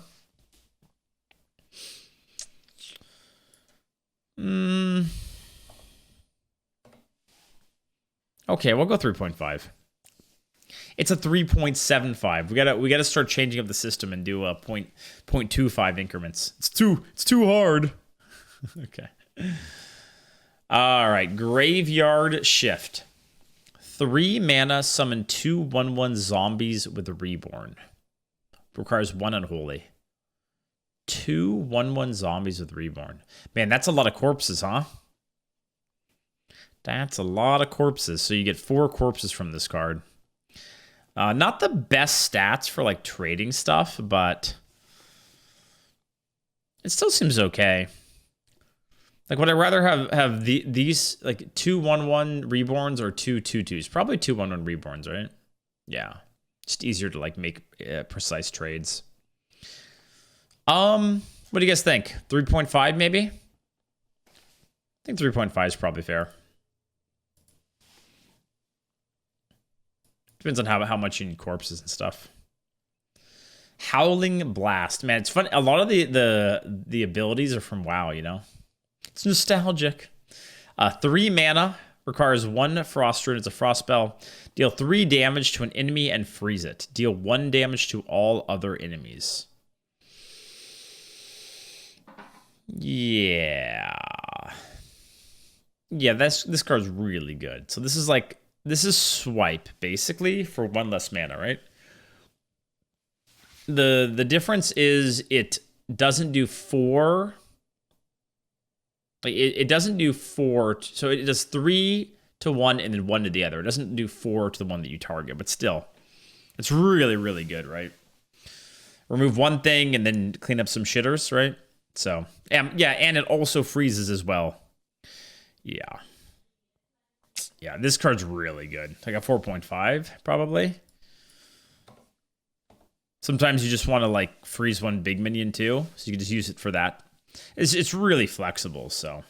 Okay, we'll go 3.5. It's a 3.75. We gotta start changing up the system and do a 0.25 increments. It's too hard. Okay. All right, Graveyard Shift. 3 mana, summon 2 1/1 zombies with Reborn. Requires 1 Unholy. 2 1/1 zombies with Reborn. Man, that's a lot of corpses, huh? That's a lot of corpses. So you get 4 corpses from this card. Not the best stats for like trading stuff, but it still seems okay. Like, would I rather have these like 2 1/1 reborns or 2 2/2s? Probably 2 1/1 reborns, right? Yeah, just easier to like make precise trades. What do you guys think? 3.5 maybe? I think 3.5 is probably fair. Depends on how much you need corpses and stuff. Howling Blast. Man, it's fun. A lot of the abilities are from WoW, you know? It's nostalgic. 3 mana. Requires 1 Frost Rune. It's a frost spell. Deal 3 damage to an enemy and freeze it. Deal 1 damage to all other enemies. Yeah. Yeah, this card's really good. So this is swipe, basically, for 1 less mana, right? The difference is it doesn't do 4. Like it doesn't do 4, so it does 3 to 1 and then 1 to the other. It doesn't do 4 to the one that you target, but still, it's really, really good, right? Remove 1 thing and then clean up some shitters, right? So, yeah, and it also freezes as well. Yeah. Yeah, this card's really good. Like a 4.5, probably. Sometimes you just want to like freeze 1 big minion too, so you can just use it for that. It's really flexible, so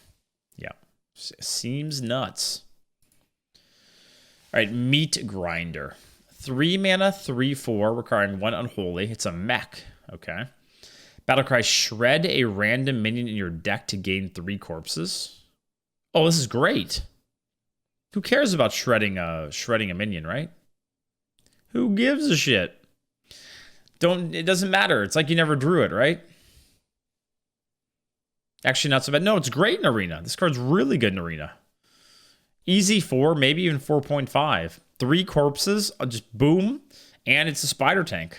yeah. Seems nuts. All right, Meat Grinder. 3 mana, 3/4, requiring 1 Unholy. It's a mech, okay. Battlecry, shred a random minion in your deck to gain 3 corpses. Oh, this is great. Who cares about shredding a minion, right? Who gives a shit? It doesn't matter. It's like you never drew it, right? Actually, not so bad. No, it's great in Arena. This card's really good in Arena. Easy 4, maybe even 4.5. 3 corpses, just boom, and it's a spider tank.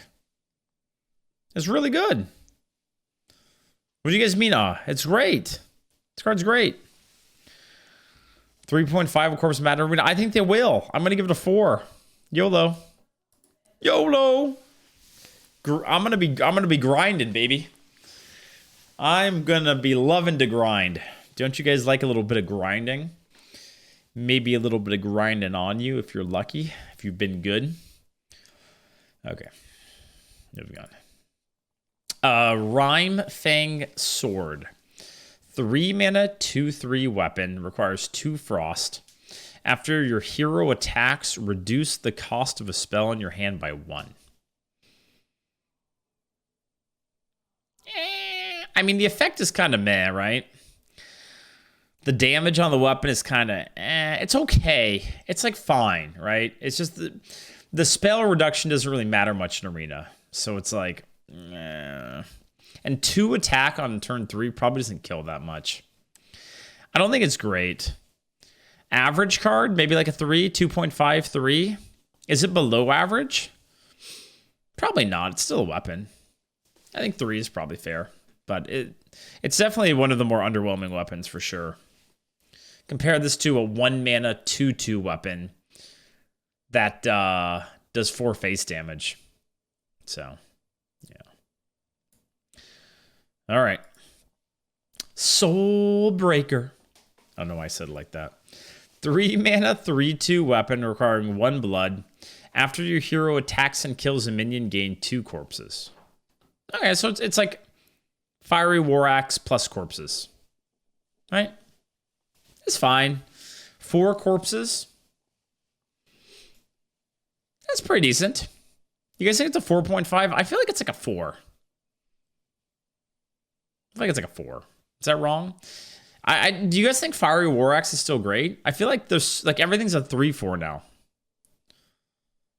It's really good. What do you guys mean? It's great. This card's great. 3.5 of corpse matter Arena. I think they will. I'm gonna give it a 4. YOLO. YOLO. I'm gonna be grinding, baby. I'm gonna be loving to grind. Don't you guys like a little bit of grinding? Maybe a little bit of grinding on you if you're lucky, if you've been good. Okay, moving on. Rime Fang Sword. 3 mana, 2/3 weapon, requires 2 frost. After your hero attacks, reduce the cost of a spell in your hand by 1. I mean, the effect is kind of meh, right? The damage on the weapon is kind of it's okay. It's like fine, right? It's just the spell reduction doesn't really matter much in Arena. So it's like, And 2 attack on turn 3 probably doesn't kill that much. I don't think it's great. Average card, maybe like a 3, 2.53. Is it below average? Probably not. It's still a weapon. I think 3 is probably fair. But it's definitely one of the more underwhelming weapons for sure. Compare this to a 1 mana 2/2 weapon that does 4 face damage. So, yeah. All right. Soul Breaker. I don't know why I said it like that. 3 mana 3/2 weapon requiring 1 blood. After your hero attacks and kills a minion, gain 2 corpses. Okay, so it's like Fiery War Axe plus corpses. Right? It's fine. 4 corpses. That's pretty decent. You guys think it's a 4.5? I feel like it's like a 4. I feel like it's like a 4. Is that wrong? Do you guys think Fiery War Axe is still great? I feel like there's like everything's a 3/4 now.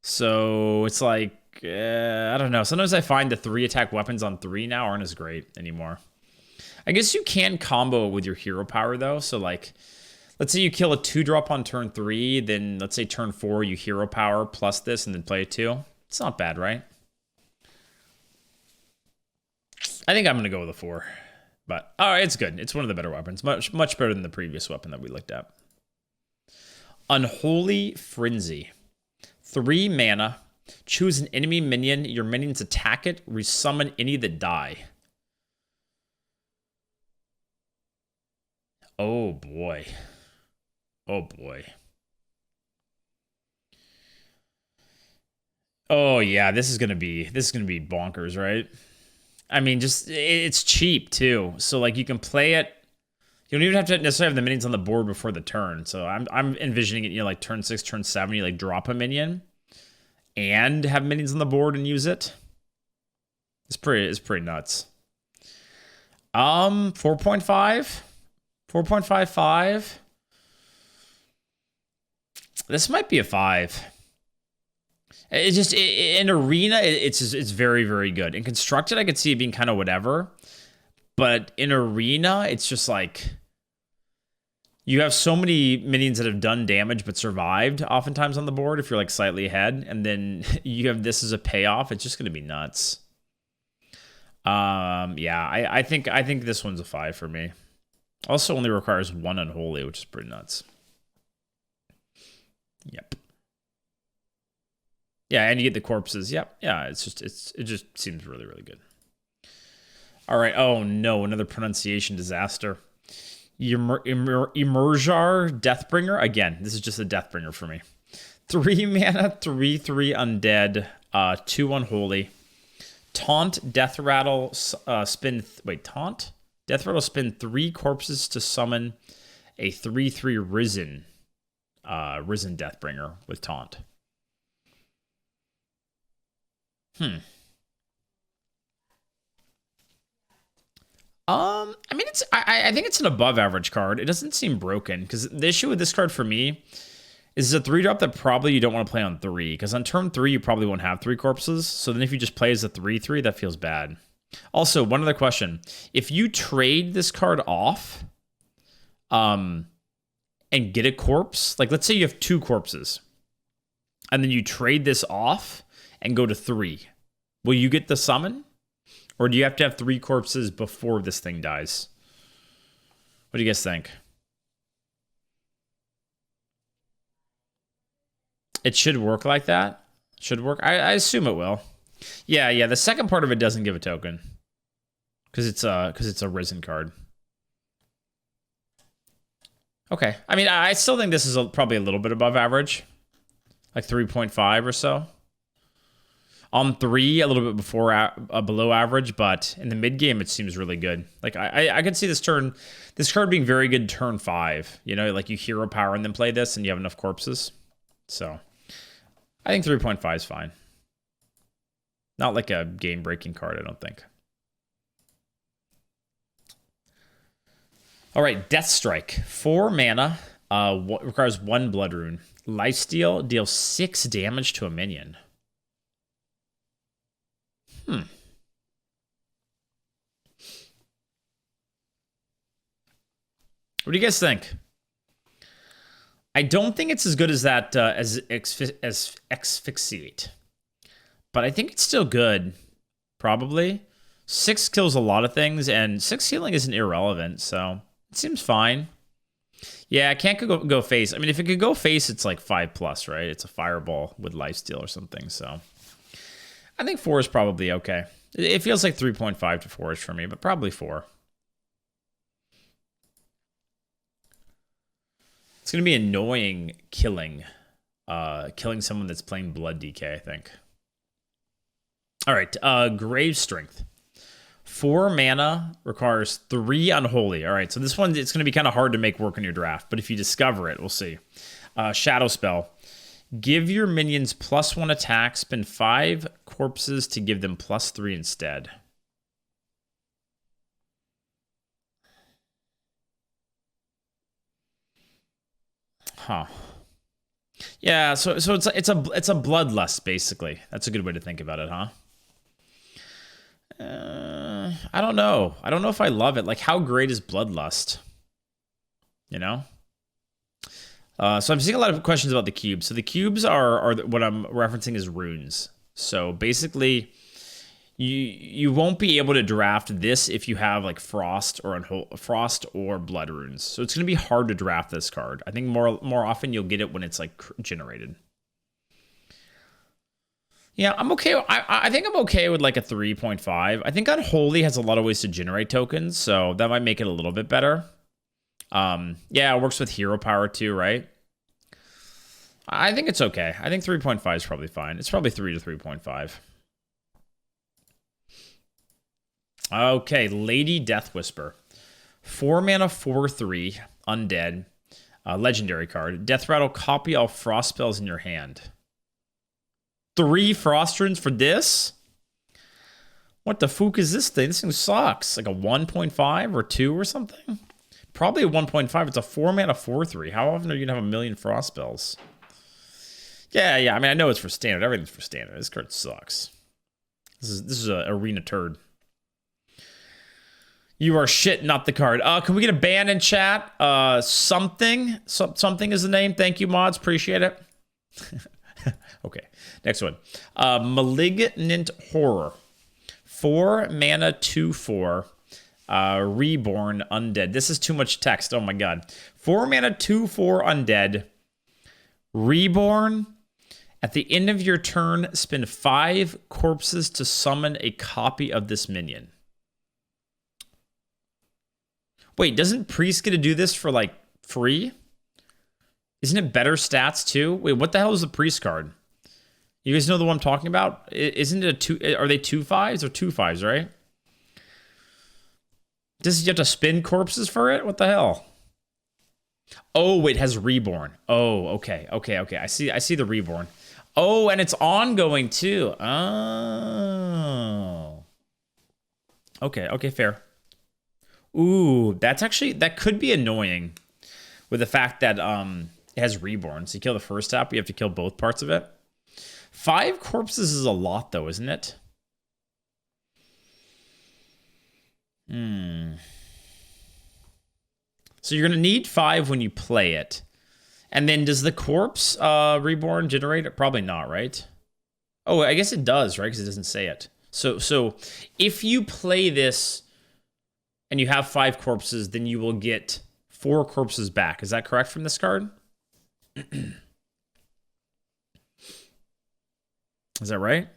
So it's like I don't know. Sometimes I find the 3 attack weapons on 3 now aren't as great anymore. I guess you can combo it with your hero power though. So like, let's say you kill a 2-drop on turn 3, then let's say turn 4 you hero power plus this and then play it 2. It's not bad, right? I think I'm gonna go with a 4. But it's good. It's one of the better weapons. Much better than the previous weapon that we looked at. Unholy Frenzy. 3 mana. Choose an enemy minion. Your minions attack it. Resummon any that die. Oh boy. Oh boy. Oh yeah, this is gonna be bonkers, right? I mean, just it's cheap too. So like you can play it. You don't even have to necessarily have the minions on the board before the turn. So I'm envisioning it, like turn 6, turn 7, you like drop a minion and have minions on the board and use it. It's pretty nuts. 4.5, 4.55. This might be a 5. It's just in Arena, it's very, very good. In Constructed, I could see it being kind of whatever, but in Arena, it's just like you have so many minions that have done damage but survived oftentimes on the board if you're like slightly ahead, and then you have this as a payoff. It's just going to be nuts. Yeah, I think this one's a 5 for me. Also, only requires 1 Unholy, which is pretty nuts. Yep. Yeah, and you get the corpses. Yep. Yeah, it just seems really, really good. All right. Oh no, another pronunciation disaster. Emerjar Deathbringer. Again, this is just a Deathbringer for me. 3 mana, 3/3 undead, 2 unholy. Taunt, Death Rattle, Taunt? Death Rattle, spin 3 corpses to summon a 3/3 Risen Deathbringer with Taunt. I mean, I think it's an above average card. It doesn't seem broken because the issue with this card for me is a 3-drop that probably you don't want to play on 3 because on turn 3 you probably won't have 3 corpses. So then if you just play as a 3/3, that feels bad. Also, one other question: if you trade this card off, and get a corpse, like let's say you have 2 corpses, and then you trade this off and go to 3, will you get the summon? Or do you have to have 3 corpses before this thing dies? What do you guys think? It should work like that. Should work. I assume it will. Yeah. The second part of it doesn't give a token because it's a Risen card. Okay. I mean, I still think this is probably a little bit above average, like 3.5 or so. On 3, a little bit below average, but in the mid game, it seems really good. Like I could see this card being very good turn 5. You know, like you hero power and then play this, and you have enough corpses. So I think 3.5 is fine. Not like a game breaking card, I don't think. All right, Death Strike. 4 mana. Requires 1 blood rune. Lifesteal deals 6 damage to a minion. What do you guys think? I don't think it's as good as that as Asphyxiate, but I think it's still good. Probably 6 kills a lot of things, and 6 healing isn't irrelevant, so it seems fine. Yeah, I can't go face. I mean, if it could go face, it's like 5+, right? It's a fireball with lifesteal or something. So I think 4 is probably okay. It feels like 3.5 to 4ish for me, but probably 4. It's going to be annoying killing someone that's playing Blood DK, I think. All right, Grave Strength. 4 mana, requires 3 Unholy. All right, so this one, it's going to be kind of hard to make work in your draft, but if you discover it, we'll see. Shadow Spell. Give your minions +1 attack, spend 5 corpses to give them +3 instead. Huh. Yeah, so it's a bloodlust, basically. That's a good way to think about it, huh? I don't know. I don't know if I love it. Like, how great is bloodlust? You know? So I'm seeing a lot of questions about the cubes. So the cubes are what I'm referencing as runes. So basically, you won't be able to draft this if you have like frost or blood runes. So it's going to be hard to draft this card. I think more often you'll get it when it's like generated. Yeah, I'm okay. I think I'm okay with like a 3.5. I think Unholy has a lot of ways to generate tokens, so that might make it a little bit better. Yeah, it works with hero power too, right? I think it's okay. I think 3.5 is probably fine. It's probably 3 to 3.5. Okay, Lady Death Whisper. 4 mana, 4/3, undead. Legendary card. Death Rattle, copy all frost spells in your hand. 3 frost runes for this? What the fuck is this thing? This thing sucks. Like a 1.5 or 2 or something? Probably a 1.5. It's a 4 mana, 4/3. How often are you gonna have a million frost spells? Yeah. I mean, I know it's for standard. Everything's for standard. This card sucks. This is a arena turd. You are shit, not the card. Can we get a ban in chat? Something is the name. Thank you, mods. Appreciate it. Okay, next one. Malignant Horror. 4 mana, 2/4. Reborn Undead. This is too much text. Oh my god. 4 mana, 2/4 Undead. Reborn. At the end of your turn, spend 5 corpses to summon a copy of this minion. Wait, doesn't Priest get to do this for, like, free? Isn't it better stats, too? Wait, what the hell is the Priest card? You guys know the one I'm talking about? Isn't it a 2... Are they 2/5s or 2/5s, right? Does you have to spin corpses for it? What the hell? Oh, it has Reborn. Oh, okay. I see the Reborn. Oh, and it's ongoing, too. Oh. Okay, fair. Ooh, that could be annoying with the fact that it has Reborn. So you kill the first tap, you have to kill both parts of it. 5 corpses is a lot, though, isn't it? So you're going to need 5 when you play it. And then does the corpse Reborn generate it? Probably not, right? Oh, I guess it does, right? Because it doesn't say it. So if you play this and you have 5 corpses, then you will get 4 corpses back. Is that correct from this card? Is that right?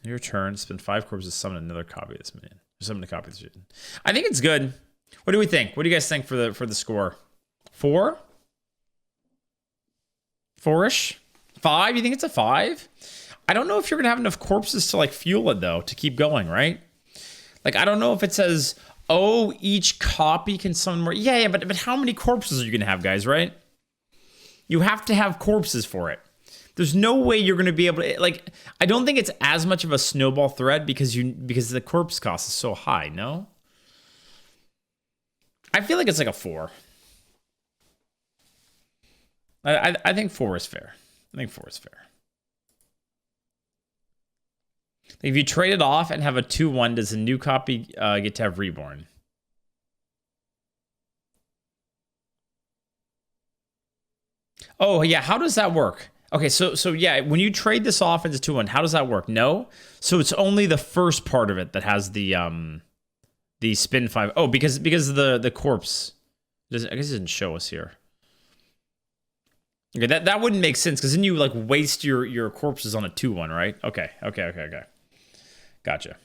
Your turn, spend 5 corpses, summon another copy of this minion. Summon a copy of this minion. I think it's good. What do we think? What do you guys think for the score? 4? 4-ish? 5? You think it's a 5? I don't know if you're gonna have enough corpses to like fuel it though, to keep going, right? Like I don't know if it says, oh, each copy can summon more. Yeah, but how many corpses are you gonna have, guys, right? You have to have corpses for it. There's no way you're going to be able to, like, I don't think it's as much of a snowball threat because the corpse cost is so high, no? I feel like it's like a 4. I think 4 is fair. I think 4 is fair. If you trade it off and have a 2/1, does a new copy get to have Reborn? Oh, yeah. How does that work? Okay, so yeah, when you trade this off into 2/1, how does that work? No? So it's only the first part of it that has the spin 5. Oh, because the corpse. I guess it doesn't show us here. Okay, that wouldn't make sense, because then you like waste your corpses on a 2/1, right? Okay. Gotcha.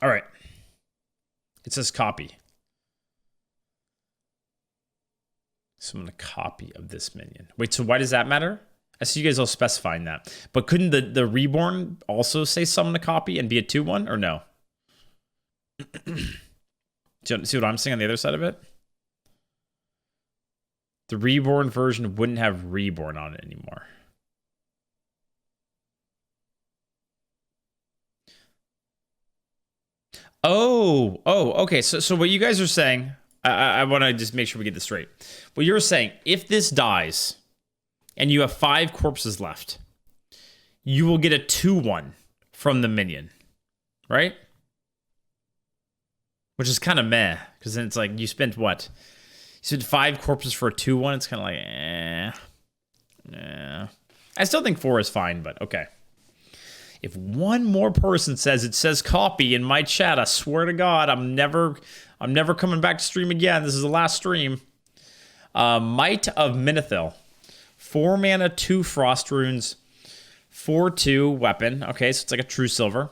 All right. It says copy. Summon a copy of this minion. Wait, so why does that matter? I see you guys all specifying that. But couldn't the Reborn also say summon a copy and be a 2/1, or no? See what I'm saying on the other side of it? The Reborn version wouldn't have Reborn on it anymore. Oh, okay. So what you guys are saying, I want to just make sure we get this straight. What you're saying, if this dies and you have 5 corpses left, you will get a 2/1 from the minion, right? Which is kind of meh, because then it's like you spent what? You spent 5 corpses for a 2/1. It's kind of like, I still think 4 is fine, but okay. If one more person says it says copy in my chat, I swear to God, I'm never coming back to stream again. This is the last stream. Might of Minithil. 4 mana, 2 frost runes, 4/2 weapon. Okay, so it's like a true silver.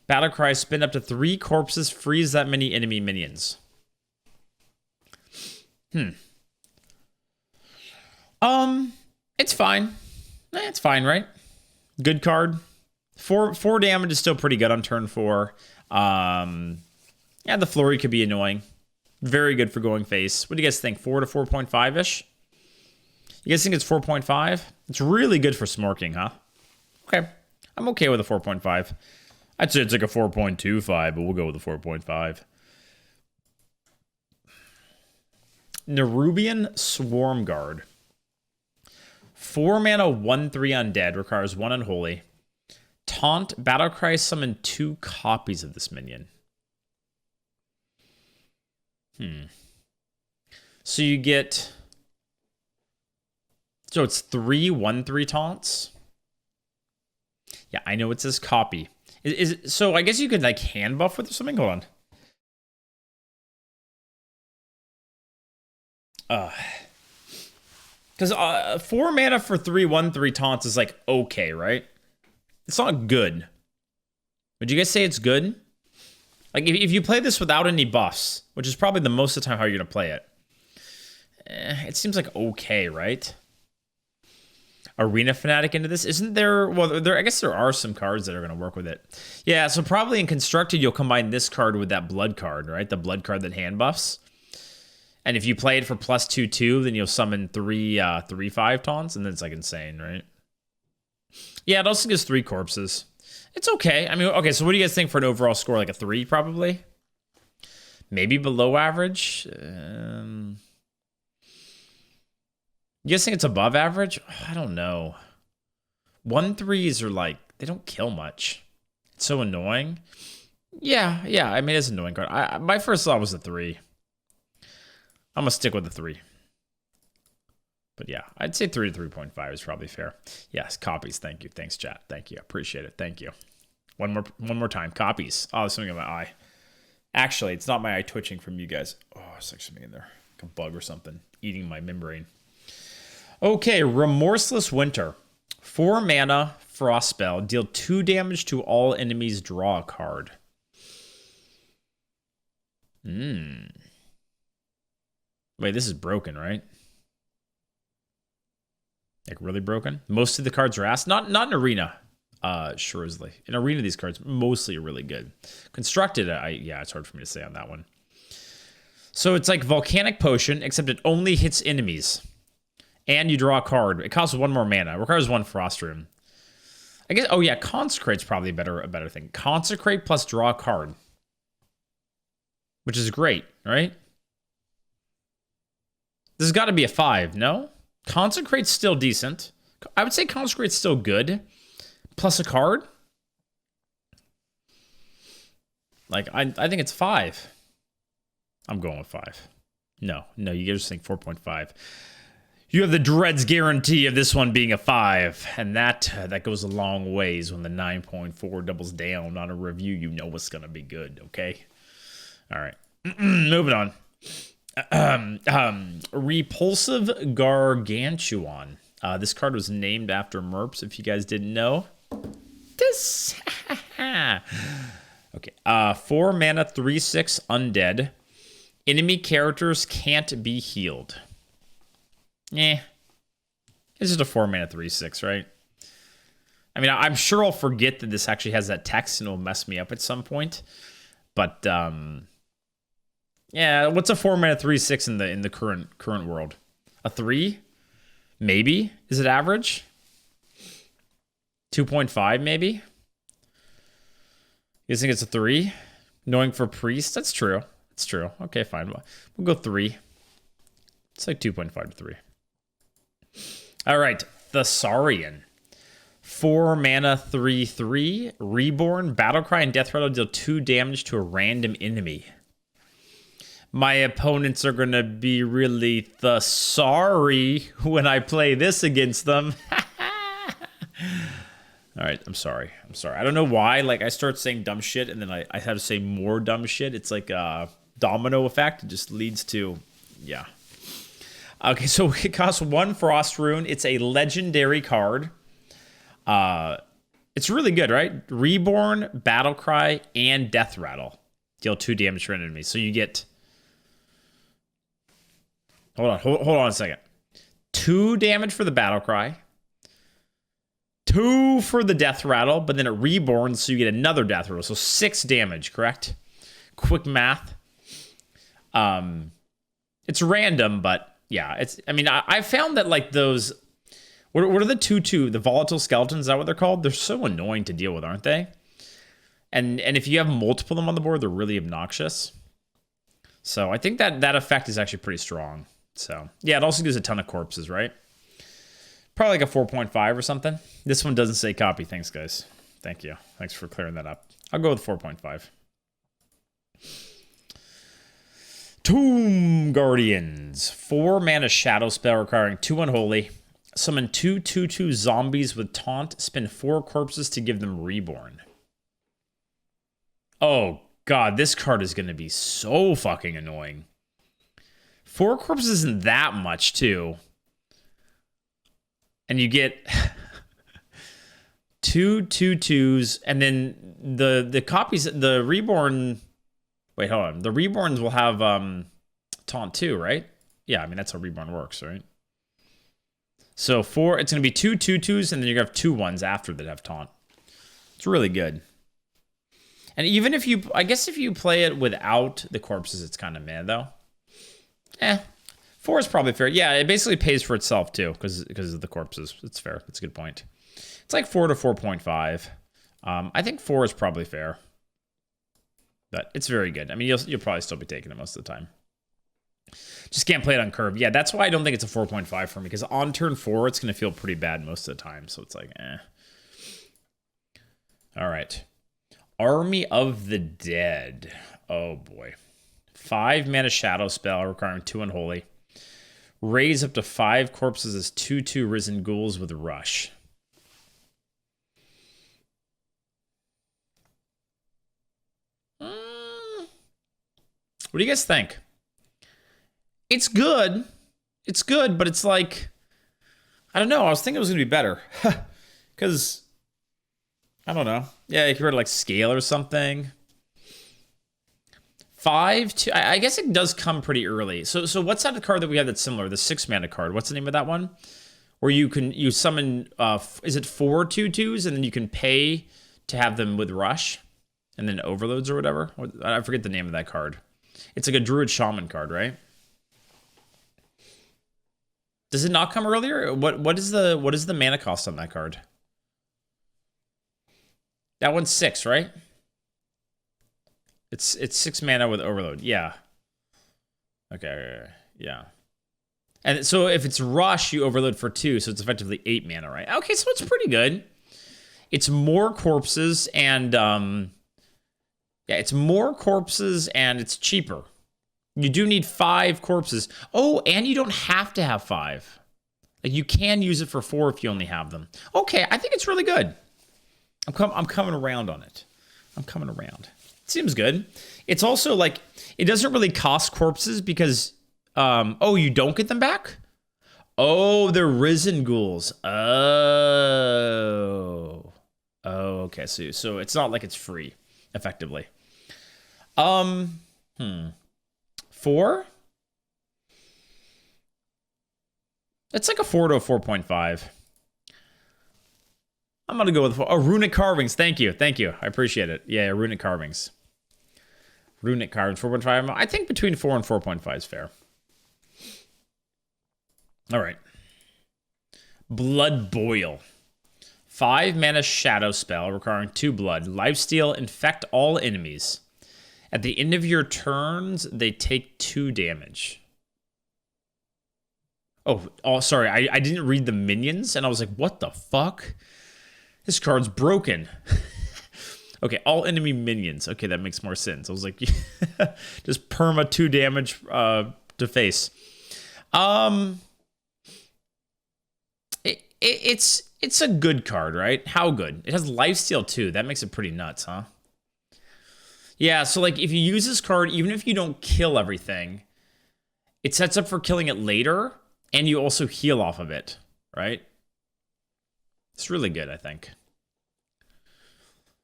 Battlecry, spin up to 3 corpses, freeze that many enemy minions. It's fine. It's fine, right? Good card. 4 damage is still pretty good on turn 4. Yeah, the flurry could be annoying. Very good for going face. What do you guys think? 4 to 4.5-ish? You guys think it's 4.5? It's really good for smorking, huh? Okay. I'm okay with a 4.5. I'd say it's like a 4.25, but we'll go with a 4.5. Nerubian Swarm Guard. 4 mana, 1/3 undead. Requires 1 unholy. Taunt, Battlecry, summon 2 copies of this minion. So you get... So it's 3 1/3 taunts? Yeah, I know it says copy. So I guess you could like hand buff with or something? Hold on. Because 4 mana for 3 1/3 taunts is like okay, right? It's not good. Would you guys say it's good? Like if you play this without any buffs, which is probably the most of the time how you're gonna play it, it seems like okay, right? Arena Fanatic into this? Isn't there... Well, I guess there are some cards that are going to work with it. Yeah, so probably in Constructed, you'll combine this card with that Blood card, right? The Blood card that hand buffs. And if you play it for +2/2, then you'll summon 3 3/5 taunts, and then it's like insane, right? Yeah, it also gives 3 corpses. It's okay. I mean, okay, so what do you guys think for an overall score? Like a 3, probably? Maybe below average? You guys think it's above average? I don't know. 1/3s are like, they don't kill much. It's so annoying. Yeah, I mean, it's an annoying card. My first thought was a 3. I'm going to stick with the 3. But yeah, I'd say 3 to 3.5 is probably fair. Yes, copies. Thank you. Thanks, chat. Thank you. Appreciate it. Thank you. One more time. Copies. Oh, there's something in my eye. Actually, it's not my eye twitching from you guys. Oh, there's like something in there. Like a bug or something eating my membrane. Okay, Remorseless Winter. 4 mana, frost spell. Deal 2 damage to all enemies. Draw a card. Wait, this is broken, right? Like really broken? Most of the cards are ass. Not in Arena, surely. In Arena, these cards mostly are really good. Constructed, yeah, it's hard for me to say on that one. So it's like Volcanic Potion, except it only hits enemies. And you draw a card. It costs 1 more mana. It requires 1 frost rune. I guess. Oh yeah, Consecrate's probably a better thing. Consecrate plus draw a card, which is great right? This has got to be a 5, no? Consecrate's still decent. I would say Consecrate's still good. Plus a card. Like, I think it's 5. I'm going with 5. No, you just think 4.5. You have the dreads guarantee of this one being a 5, and that goes a long ways. When the 9.4 doubles down on a review, you know it's gonna be good. Okay, all right. Moving on. Repulsive Gargantuan. This card was named after Merps. If you guys didn't know, this. Okay. 4 mana, 3/6 undead. Enemy characters can't be healed. It's just a 4 mana 3/6, right? I mean, I'm sure I'll forget that this actually has that text and it'll mess me up at some point. But yeah, what's a 4 mana 3/6 in the current world? A 3? Maybe? Is it average? 2.5 maybe? You guys think it's a 3? Knowing for priest? That's true. It's true. Okay, fine. We'll go 3. It's like 2.5 to 3. All right, Thessarian. 4 mana, 3/3. Reborn, Battlecry, and Death Rattle deal 2 damage to a random enemy. My opponents are going to be really sorry when I play this against them. All right, I'm sorry. I don't know why. Like, I start saying dumb shit, and then I have to say more dumb shit. It's like a domino effect. It just leads to, yeah. Okay, so it costs 1 Frost Rune. It's a legendary card. It's really good, right? Reborn, Battlecry, and Death Rattle deal 2 damage to an enemy. So you get... Hold on a second. 2 damage for the Battlecry. 2 for the Death Rattle, but then it reborns, so you get another Death Rattle. So 6 damage, correct? Quick math. It's random, but yeah, it's. I mean, I found that like those. What are the 2/2? The volatile skeletons? Is that what they're called? They're so annoying to deal with, aren't they? And if you have multiple of them on the board, they're really obnoxious. So I think that effect is actually pretty strong. So yeah, it also gives a ton of corpses, right? Probably like a 4.5 or something. This one doesn't say copy. Thanks, guys. Thank you. Thanks for clearing that up. I'll go with 4.5. Tomb Guardians. 4 mana shadow spell requiring 2 unholy. Summon 2/2/2 zombies with taunt. Spend 4 corpses to give them reborn. Oh, God. This card is going to be so fucking annoying. 4 corpses isn't that much, too. And you get 2/2/2s, and then the copies, the reborn. Wait, hold on. The reborns will have taunt too, right? Yeah, I mean that's how reborn works, right? So it's going to be 2/2/2s, and then you're gonna have 2 1s after that have taunt. It's really good. And even if you, I guess if you play it without the corpses, it's kind of meh though. 4 is probably fair. Yeah, it basically pays for itself too, because of the corpses. It's fair. That's a good point. It's like 4 to 4.5. I think 4 is probably fair. But it's very good. I mean, you'll probably still be taking it most of the time. Just can't play it on curve. Yeah, that's why I don't think it's a 4.5 for me, because on turn 4, it's going to feel pretty bad most of the time. So it's like, eh. All right. Army of the Dead. Oh, boy. 5 mana shadow spell requiring 2 unholy. Raise up to 5 corpses as 2/2 risen ghouls with rush. What do you guys think? It's good. It's good, but it's like, I don't know. I was thinking it was going to be better. Because, I don't know. Yeah, you could like scale or something. 5, 2, I guess it does come pretty early. So what's that card that we have that's similar? The 6 mana card. What's the name of that one? Where you summon, is it 4 2/2s, and then you can pay to have them with rush? And then overloads or whatever? I forget the name of that card. It's like a Druid Shaman card, right? Does it not come earlier? What is the mana cost on that card? That one's 6, right? It's 6 mana with overload. Yeah. Okay, yeah. And so if it's rush, you overload for 2, so it's effectively 8 mana, right? Okay, so it's pretty good. It's more corpses and yeah, it's more corpses and it's cheaper. You do need 5 corpses. Oh, and you don't have to have 5. Like you can use it for 4 if you only have them. Okay, I think it's really good. I'm coming around on it. I'm coming around. It seems good. It's also like it doesn't really cost corpses because oh, you don't get them back? Oh, they're risen ghouls. Oh. Oh, okay. So it's not like it's free, effectively. 4? It's like a 4 to a 4.5. I'm gonna go with 4. Oh, runic carvings. Thank you. I appreciate it. Yeah, runic carvings. Runic carvings, 4.5. I think between 4 and 4.5 is fair. All right. Blood Boil. 5 mana shadow spell requiring 2 blood. Lifesteal, infect all enemies. At the end of your turns, they take 2 damage. Oh, sorry. I didn't read the minions, and I was like, what the fuck? This card's broken. Okay, all enemy minions. Okay, that makes more sense. I was like, just perma 2 damage to face. It's a good card, right? How good? It has lifesteal too. That makes it pretty nuts, huh? Yeah, so like if you use this card, even if you don't kill everything, it sets up for killing it later, and you also heal off of it, right? It's really good, I think.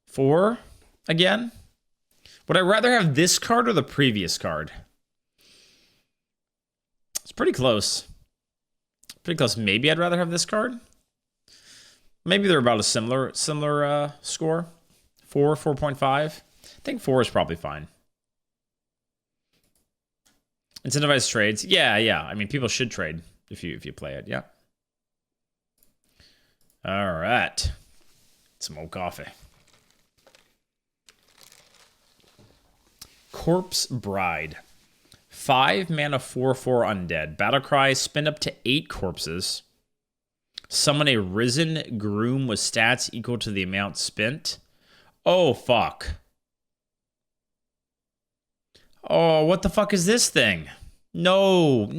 4 again. Would I rather have this card or the previous card? It's pretty close. Pretty close. Maybe I'd rather have this card. Maybe they're about a similar score. 4, 4.5. I think 4 is probably fine. Incentivized trades. Yeah. I mean, people should trade if you play it. Yeah. All right. Some old coffee. Corpse Bride. 5 mana 4/4 undead. Battlecry, spend up to 8 corpses. Summon a risen groom with stats equal to the amount spent. Oh, fuck. Oh, what the fuck is this thing? No.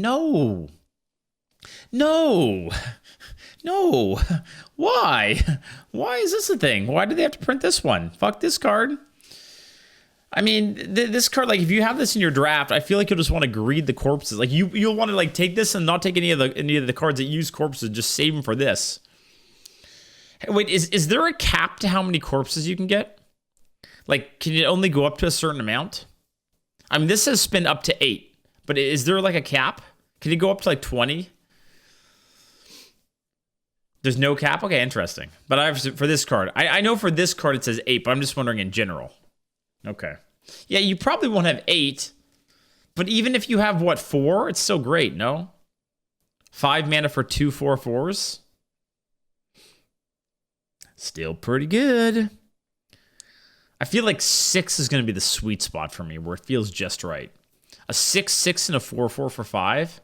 Why? Why is this a thing? Why do they have to print this one? Fuck this card. I mean, this card, like, if you have this in your draft, I feel like you'll just want to greed the corpses. Like, you'll want to, like, take this and not take any of the cards that use corpses, just save them for this. Hey, wait, is there a cap to how many corpses you can get? Like, can it only go up to a certain amount? I mean, this says spend up to 8, but is there, like, a cap? Can it go up to, like, 20? There's no cap? Okay, interesting. But I have for this card. I know for this card it says 8, but I'm just wondering in general. Okay. Yeah, you probably won't have 8. But even if you have, what, 4? It's still great, no? 5 mana for 2 4/4s? Still pretty good. I feel like 6 is going to be the sweet spot for me, where it feels just right. A 6/6 and a 4/4 for 5?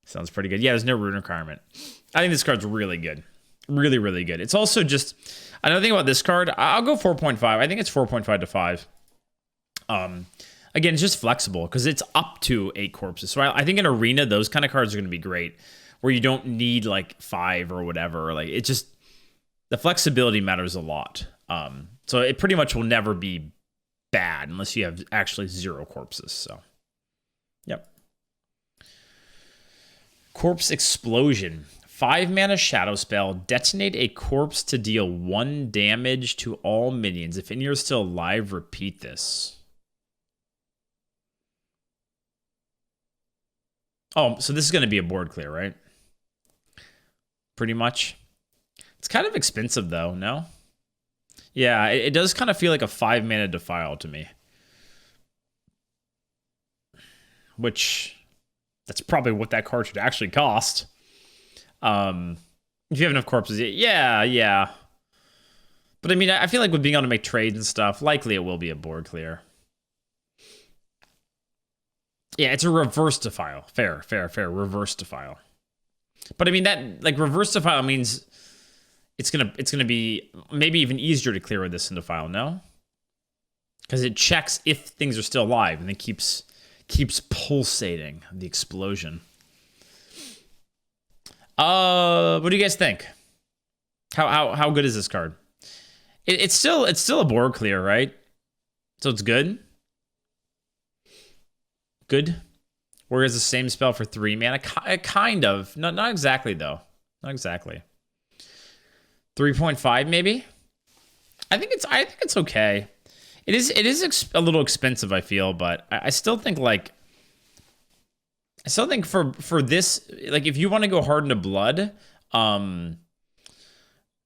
Sounds pretty good. Yeah, there's no rune requirement. I think this card's really good. Really, really good. It's also just... Another thing about this card, I'll go 4.5. I think it's 4.5 to 5. Again, it's just flexible because it's up to 8 corpses. So I think in Arena, those kind of cards are going to be great, where you don't need like 5 or whatever. Like it just, the flexibility matters a lot. So it pretty much will never be bad unless you have actually 0 corpses. So, yep. Corpse Explosion. 5 mana shadow spell. Detonate a corpse to deal 1 damage to all minions. If any are still alive, repeat this. Oh, so this is going to be a board clear, right? Pretty much. It's kind of expensive, though, no? Yeah, it does kind of feel like a 5 mana Defile to me. Which, that's probably what that card should actually cost. If you have enough corpses, yeah. But I mean, I feel like with being able to make trades and stuff, likely it will be a board clear. Yeah, it's a reverse defile. Fair. Reverse defile. But I mean that like reverse defile means it's gonna be maybe even easier to clear with this in defile, no? Because it checks if things are still alive and then keeps pulsating the explosion. What do you guys think? How good is this card? It's still a board clear, right? So it's good. Good. Whereas the same spell for 3 mana, kind of, not exactly though, not exactly. 3.5 maybe. I think it's okay. It is a little expensive, I feel, but I still think like. I still think for this, like if you want to go hard into blood, then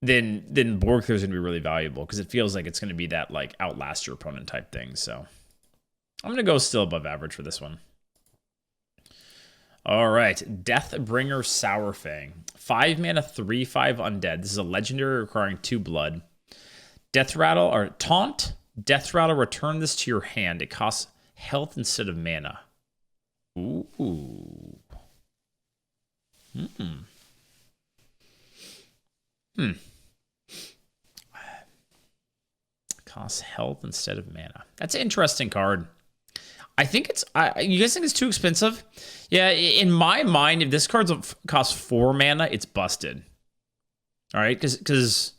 board clear is gonna be really valuable because it feels like it's gonna be that like outlast your opponent type thing. So I'm gonna go still above average for this one. All right, Deathbringer Sourfang, 5 mana, 3/5 undead. This is a legendary requiring 2 blood. Death Rattle or Taunt. Death Rattle. Return this to your hand. It costs health instead of mana. Ooh. Costs health instead of mana. That's an interesting card. I think it's. You guys think it's too expensive? Yeah, in my mind, if this card costs 4 mana, it's busted. All right, because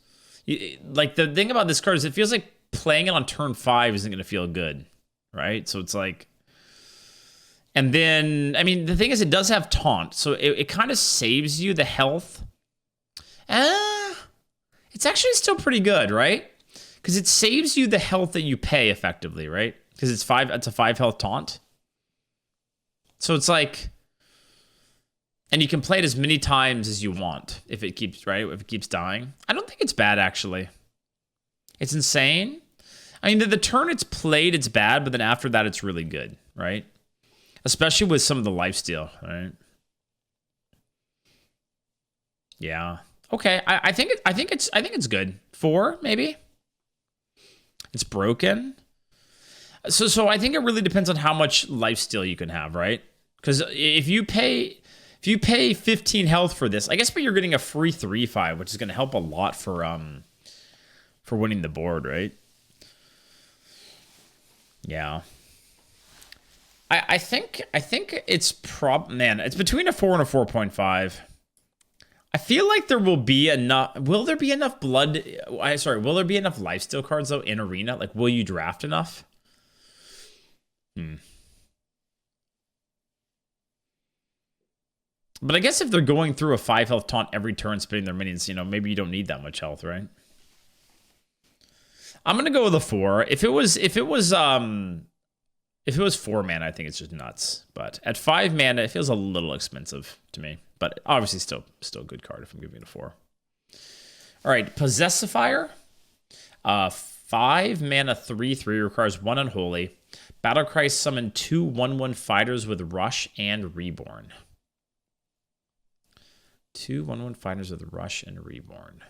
like the thing about this card is it feels like playing it on turn 5 isn't going to feel good, right? So it's like. And then, I mean, the thing is, it does have taunt, so it kind of saves you the health. It's actually still pretty good, right? Because it saves you the health that you pay effectively, right? Because it's a 5 health taunt. So it's like, and you can play it as many times as you want if it keeps, right? If it keeps dying. I don't think it's bad, actually. It's insane. I mean, the turn it's played, it's bad, but then after that, it's really good, right? Especially with some of the lifesteal, right? Yeah. Okay. I think it's good. 4, maybe. It's broken. So I think it really depends on how much lifesteal you can have, right? Because if you pay 15 health for this, I guess, but you're getting a free 3/5, which is going to help a lot for winning the board, right? Yeah. I think it's it's between a 4 and a 4.5. I feel like there will be enough. Will there be enough blood? Will there be enough lifesteal cards though in Arena? Like, will you draft enough? But I guess if they're going through a 5 health taunt every turn, spinning their minions, maybe you don't need that much health, right? I'm gonna go with a 4. If it was 4 mana, I think it's just nuts. But at 5 mana, it feels a little expensive to me. But obviously still a good card if I'm giving it a 4. All right, Possessifier. 5 mana, 3/3, requires 1 Unholy. Battlecry summon 2 1/1 fighters with Rush and Reborn. 2 1/1 fighters with Rush and Reborn.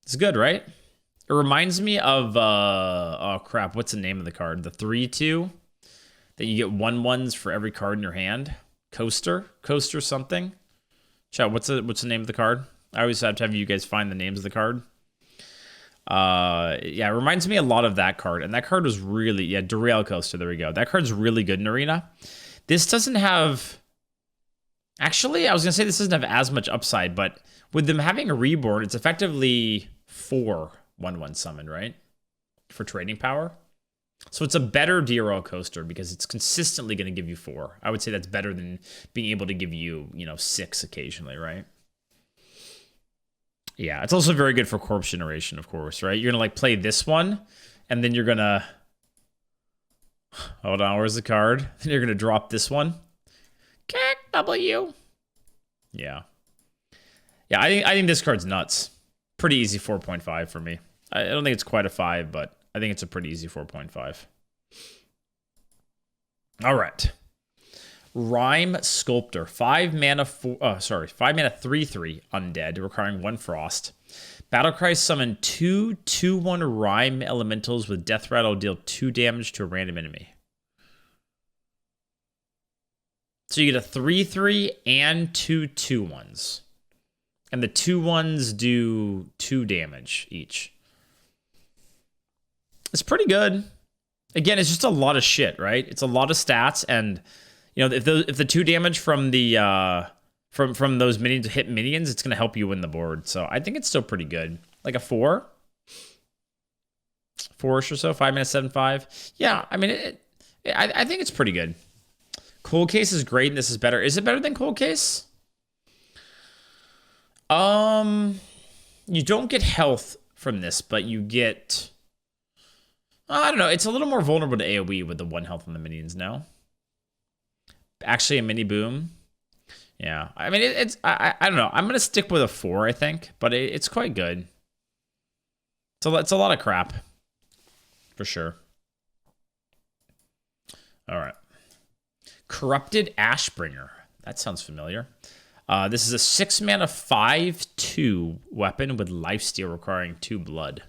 It's good, right? It reminds me of, oh crap, what's the name of the card? The 3/2 that you get 1/1s for every card in your hand. Coaster something. Chat, what's the name of the card? I always have to have you guys find the names of the card. Yeah, it reminds me a lot of that card. And that card was really, yeah, Derail Coaster, there we go. That card's really good in Arena. This doesn't have, actually, I was going to say this doesn't have as much upside, but with them having a Reborn, it's effectively 4 1/1 summon, right? For trading power. So it's a better Derail Coaster because it's consistently going to give you 4. I would say that's better than being able to give you, 6 occasionally, right? Yeah, it's also very good for Corpse Generation, of course, right? You're going to like play this one, and then you're going to, hold on, where's the card? Then you're going to drop this one. W. Yeah. Yeah, I think this card's nuts. Pretty easy 4.5 for me. I don't think it's quite a 5, but I think it's a pretty easy 4.5. All right. Rime Sculptor. 5 mana, 3/3 undead, requiring 1 frost. Battlecry summon 2 2/1 Rime elementals with Death Rattle, deal 2 damage to a random enemy. So you get a 3/3 and 2/2/1s. And the 2/1s do 2 damage each. It's pretty good. Again, it's just a lot of shit, right? It's a lot of stats, and you know, if the 2 damage from the from those minions hit minions, it's gonna help you win the board. So I think it's still pretty good. Like a 4-ish or so, 5 minutes 7/5. Yeah, I mean, I think it's pretty good. Cold Case is great, and this is better. Is it better than Cold Case? You don't get health from this, but you get, I don't know, it's a little more vulnerable to AoE with the 1 health on the minions now. Actually, a mini boom. Yeah, I mean, I don't know. I'm gonna stick with a 4, I think, but it's quite good. So it's a lot of crap, for sure. All right. Corrupted Ashbringer. That sounds familiar. This is a 6 mana 5/2 weapon with lifesteal requiring 2 blood.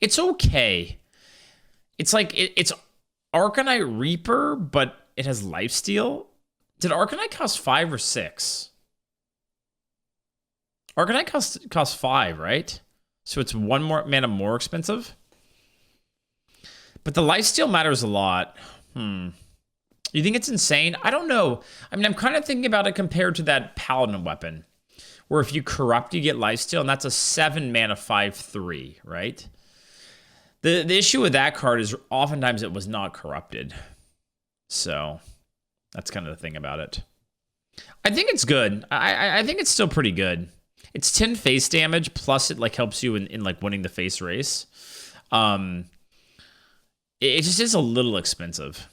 It's okay. It's like it's Arcanite Reaper, but it has lifesteal. Did Arcanite cost 5 or 6? Arcanite costs 5, right? So it's 1 more mana more expensive. But the lifesteal matters a lot. You think it's insane? I don't know. I mean, I'm kind of thinking about it compared to that Paladin weapon, where if you corrupt, you get lifesteal, and that's a 7 mana 5/3, right? The issue with that card is oftentimes it was not corrupted. So that's kind of the thing about it. I think it's good. I think it's still pretty good. It's 10 face damage, plus it like helps you in like winning the face race. It just is a little expensive.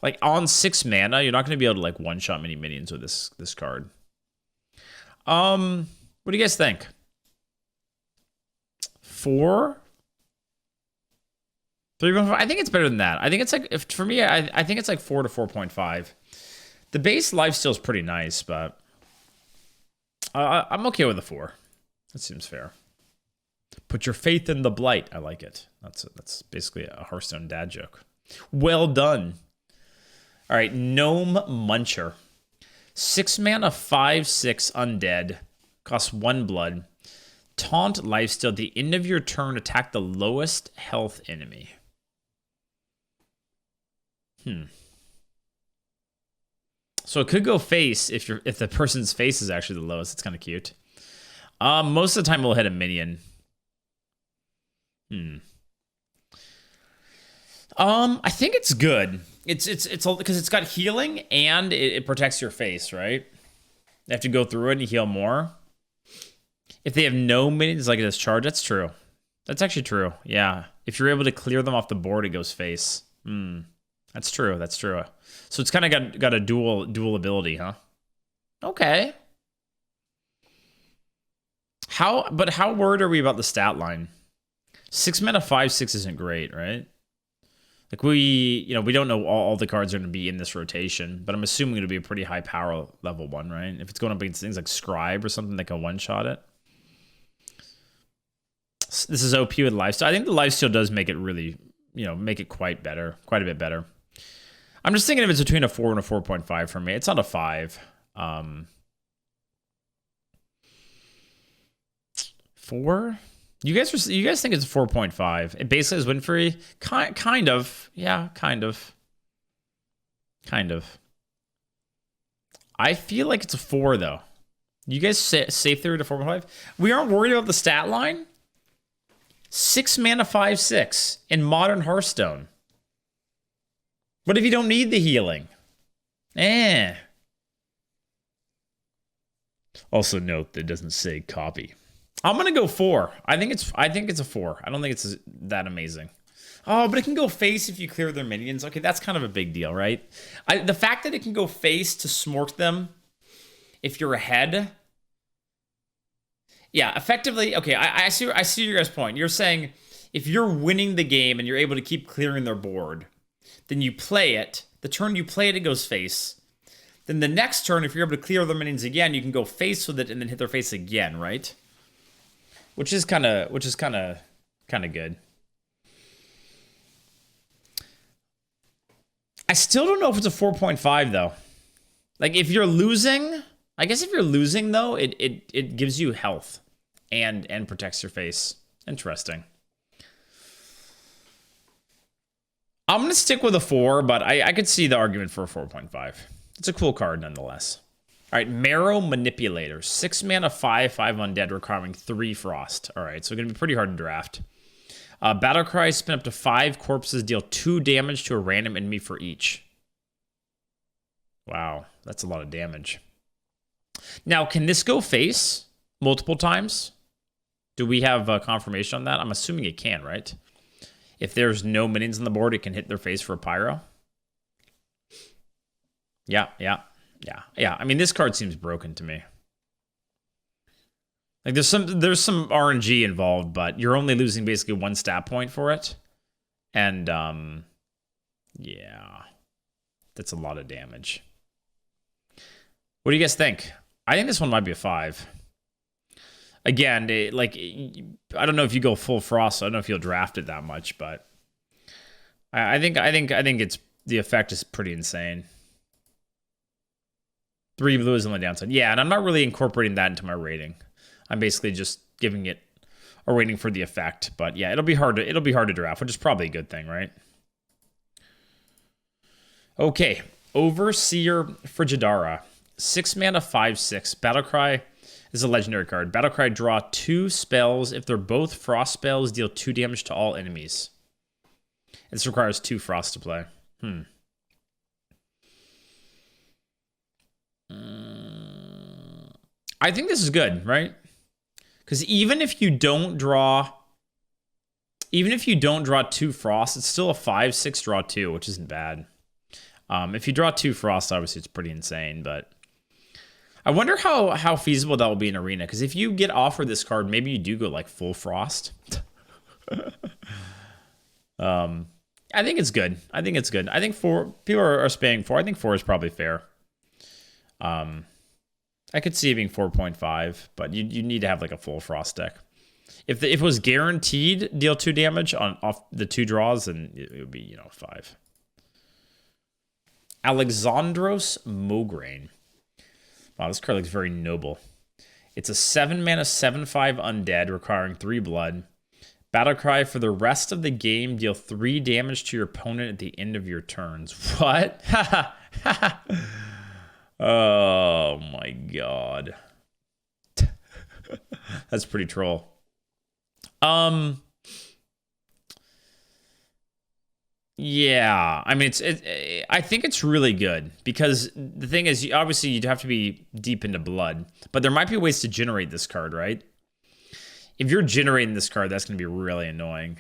Like on 6 mana, you're not going to be able to like one-shot many minions with this card. What do you guys think? 4? 3.5? I think it's better than that. I think it's like, for me, I think it's like 4 to 4.5. The base lifesteal is pretty nice, but I'm okay with the 4. That seems fair. Put your faith in the blight. I like it. That's basically a Hearthstone dad joke. Well done. All right, Gnome Muncher. 6 mana 5/6 undead. Costs 1 blood. Taunt lifesteal. At the end of your turn, attack the lowest health enemy. So it could go face if the person's face is actually the lowest. It's kind of cute. Most of the time we'll hit a minion. I think it's good. It's because it's got healing and it protects your face, right? They have to go through it and heal more. If they have no minions like this charge, that's true. That's actually true. Yeah. If you're able to clear them off the board, it goes face. That's true. That's true. So it's kind of got a dual ability, huh? Okay. How worried are we about the stat line? 6 mana 5/6 isn't great, right? Like we don't know all the cards are going to be in this rotation, but I'm assuming it'll be a pretty high power level one, right? If it's going up against things like Scribe or something that can one-shot it. This is OP with lifesteal. I think the lifesteal does make it really, make it quite a bit better. I'm just thinking if it's between a 4 and a 4.5 for me. It's not a 5. 4? You guys think it's a 4.5? It basically is win free? Kind of. Yeah, kind of. I feel like it's a 4 though. You guys safe theory to 4.5? We aren't worried about the stat line? 6 mana 5/6 in modern Hearthstone. What if you don't need the healing? Also note that it doesn't say copy. I'm gonna go 4. I think it's a 4. I don't think it's that amazing. Oh, but it can go face if you clear their minions. Okay, that's kind of a big deal, right? The fact that it can go face to smork them if you're ahead. Yeah, effectively. Okay, I see your guys' point. You're saying if you're winning the game and you're able to keep clearing their board, then you play it. The turn you play it, it goes face. Then the next turn, if you're able to clear their minions again, you can go face with it and then hit their face again, right? Which is kind of good. I still don't know if it's a 4.5 though. Like if you're losing, I guess if you're losing though, it gives you health and protects your face. Interesting. I'm going to stick with a 4, but I could see the argument for a 4.5. It's a cool card nonetheless. All right, Marrow Manipulator. 6 mana, 5 undead, requiring 3 frost. All right, so going to be pretty hard to draft. Battlecry, spin up to 5 corpses, deal 2 damage to a random enemy for each. Wow, that's a lot of damage. Now, can this go face multiple times? Do we have confirmation on that? I'm assuming it can, right? If there's no minions on the board, it can hit their face for a pyro. Yeah. I mean, this card seems broken to me. Like there's some RNG involved, but you're only losing basically 1 stat point for it. And yeah. That's a lot of damage. What do you guys think? I think this one might be a 5. Again, I don't know if you go full frost. So I don't know if you'll draft it that much, but I think it's the effect is pretty insane. 3 blue is on the downside. Yeah, and I'm not really incorporating that into my rating. I'm basically just giving it a rating for the effect. But yeah, it'll be hard to draft, which is probably a good thing, right? Okay, Overseer Frigidara. 6 mana, 5/6. Battlecry is a legendary card. Battlecry, draw 2 spells. If they're both frost spells, deal 2 damage to all enemies. This requires 2 frost to play. I think this is good, right? Because even if you don't draw 2 frost, it's still a 5/6 draw 2, which isn't bad. If you draw 2 frost, obviously it's pretty insane, but I wonder how feasible that will be in Arena, because if you get offered this card, maybe you do go like full frost. I think it's good. I think 4, people are spamming 4. I think 4 is probably fair. I could see it being 4.5, but you need to have like a full frost deck. If it was guaranteed deal 2 damage off the 2 draws, then it would be 5. Alexandros Mograine. Wow, this card looks very noble. It's a 7 mana, 7/5 undead, requiring 3 blood. Battlecry, for the rest of the game, deal 3 damage to your opponent at the end of your turns. What? Oh my god. That's pretty troll. Yeah, I mean, I think it's really good, because the thing is, obviously you'd have to be deep into blood, but there might be ways to generate this card, right? If you're generating this card, that's going to be really annoying.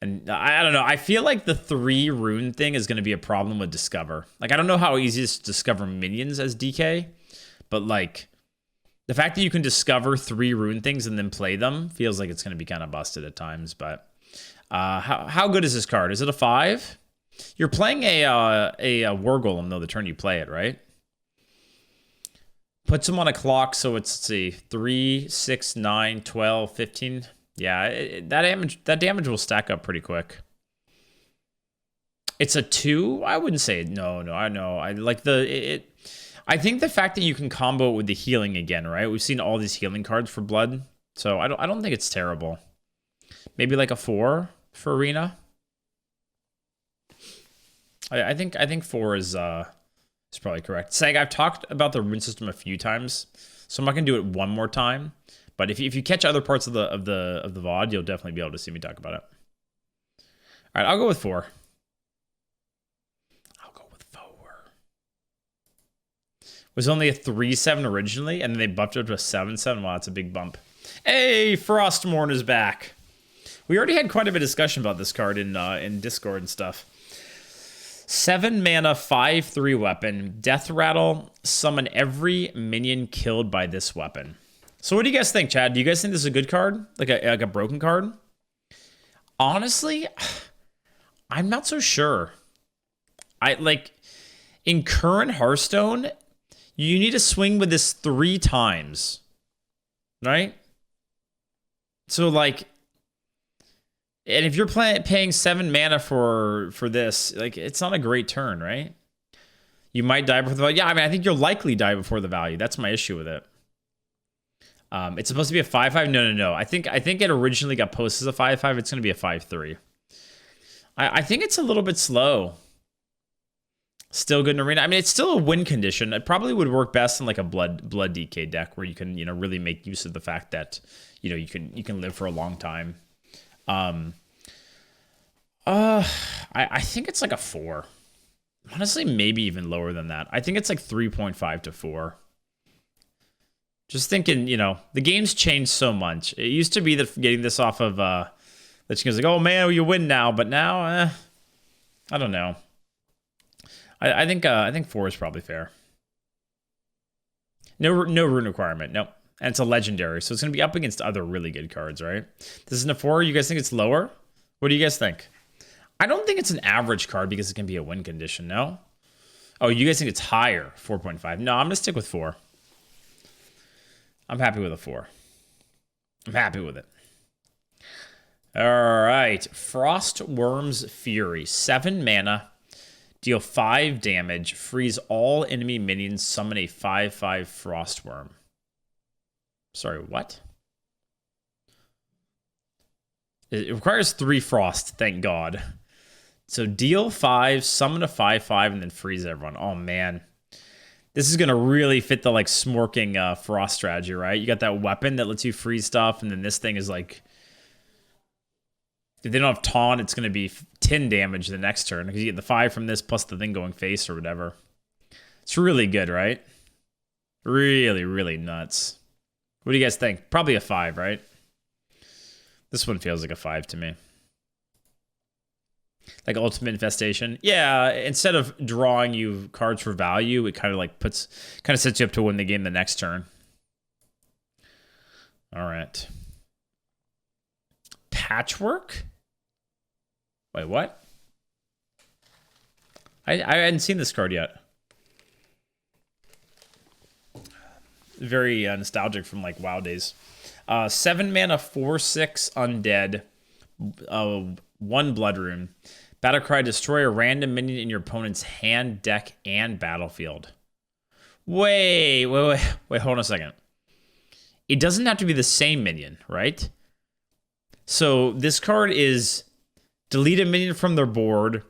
And I don't know, I feel like the 3 rune thing is going to be a problem with Discover. Like, I don't know how easy it is to discover minions as DK, but like, the fact that you can discover 3 rune things and then play them feels like it's going to be kind of busted at times, but how good is this card? Is it a 5? You're playing a War Golem, though, the turn you play it, right? Puts him on a clock, so it's, let's see, 3, 6, 9, 12, 15. Yeah, that damage will stack up pretty quick. It's a 2? I wouldn't say no. I know. I like I think the fact that you can combo it with the healing again, right? We've seen all these healing cards for blood, so I don't think it's terrible. Maybe like a 4 for Arena. I think 4 is probably correct. Sag, I've talked about the rune system a few times, so I'm not gonna do it one more time. But if you catch other parts of the VOD, you'll definitely be able to see me talk about it. All right, I'll go with 4. It was only a 3/7 originally, and then they buffed it to a 7/7. Wow, that's a big bump. Hey, Frostmourne is back. We already had quite a bit of discussion about this card in Discord and stuff. 7 mana, 5/3 weapon. Death Rattle. Summon every minion killed by this weapon. So what do you guys think, Chad? Do you guys think this is a good card? Like a broken card? Honestly, I'm not so sure. In current Hearthstone, you need to swing with this 3 times. Right? So, like, And if you're paying 7 mana for this, like, it's not a great turn, right? You might die before the value. Yeah, I mean, I think you'll likely die before the value. That's my issue with it. It's supposed to be a 5/5. No. I think it originally got posted as a 5/5. It's going to be a 5/3. I think it's a little bit slow. Still good in arena. I mean, it's still a win condition. It probably would work best in like a blood DK deck where you can, you know, really make use of the fact that, you know, you can live for a long time. I think it's like a 4. Honestly, maybe even lower than that. I think it's like 3.5 to 4. Just thinking, you know, the game's changed so much. It used to be that getting this off of that she goes like, oh man, you win now, but now, I don't know. I think 4 is probably fair. No rune requirement. Nope. And it's a legendary, so it's gonna be up against other really good cards, right? This isn't a 4. You guys think it's lower? What do you guys think? I don't think it's an average card because it can be a win condition, no? Oh, you guys think it's higher, 4.5. No, I'm gonna stick with 4. I'm happy with a 4. I'm happy with it. All right, Frostworm's Fury, 7 mana. Deal 5 damage, freeze all enemy minions, summon a 5/5 Frostworm. Sorry, what? It requires 3 frost, thank God. So deal 5, summon a 5/5, and then freeze everyone. Oh, man. This is going to really fit the, like, smorking frost strategy, right? You got that weapon that lets you freeze stuff, and then this thing is, like... If they don't have taunt, it's going to be 10 damage the next turn. Because you get the 5 from this plus the thing going face or whatever. It's really good, right? Really, really nuts. What do you guys think? Probably a 5, right? This one feels like a 5 to me. Like Ultimate Infestation. Yeah, instead of drawing you cards for value, it kind of like sets you up to win the game the next turn. All right. Patchwork? Wait, what? I hadn't seen this card yet. Very nostalgic from like WoW days. 7 mana, 4/6 undead. 1 blood rune. Battlecry, destroy a random minion in your opponent's hand, deck, and battlefield. Wait, hold on a second. It doesn't have to be the same minion, right? So this card is delete a minion from their board,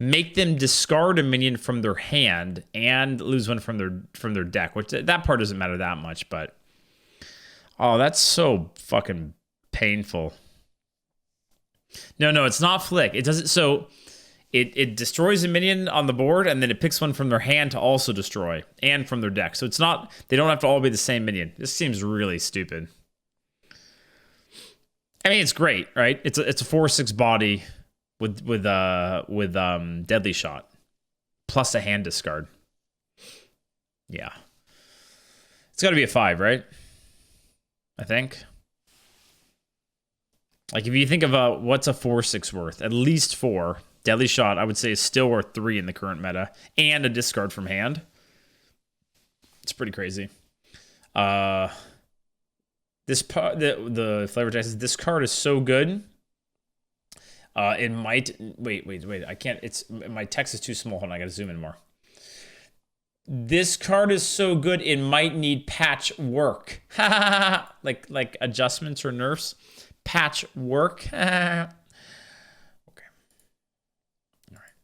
make them discard a minion from their hand, and lose one from their deck. Which that part doesn't matter that much, but oh, that's so fucking painful. No, it's not flick. It doesn't. So it destroys a minion on the board, and then it picks one from their hand to also destroy, and from their deck. So it's not. They don't have to all be the same minion. This seems really stupid. I mean, it's great, right? It's a 4/6 body with deadly shot plus a hand discard. Yeah, it's got to be a 5, right? I think. Like if you think of what's a 4/6 worth, at least 4. Deadly shot, I would say, is still worth 3 in the current meta, and a discard from hand. It's pretty crazy. This part, the flavor text says, this card is so good. It might wait. I can't. My text is too small. Hold on, I gotta zoom in more. This card is so good it might need patch work. like adjustments or nerfs. Patch work. Okay. All right.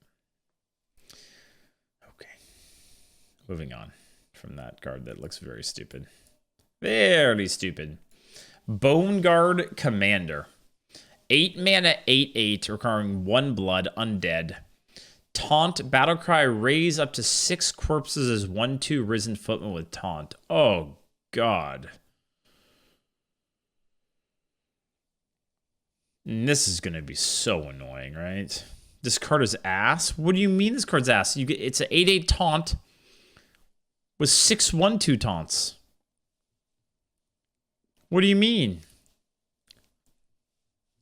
Okay. Moving on from that card that looks very stupid. Very stupid. Bone Guard Commander. 8 mana, 8/8, requiring 1 blood, undead. Taunt, Battlecry, raise up to 6 corpses as 1/2 Risen Footman with Taunt. Oh, God. And this is going to be so annoying, right? This card is ass? What do you mean this card's ass? It's an 8/8 taunt with 6 1/2 taunts. What do you mean?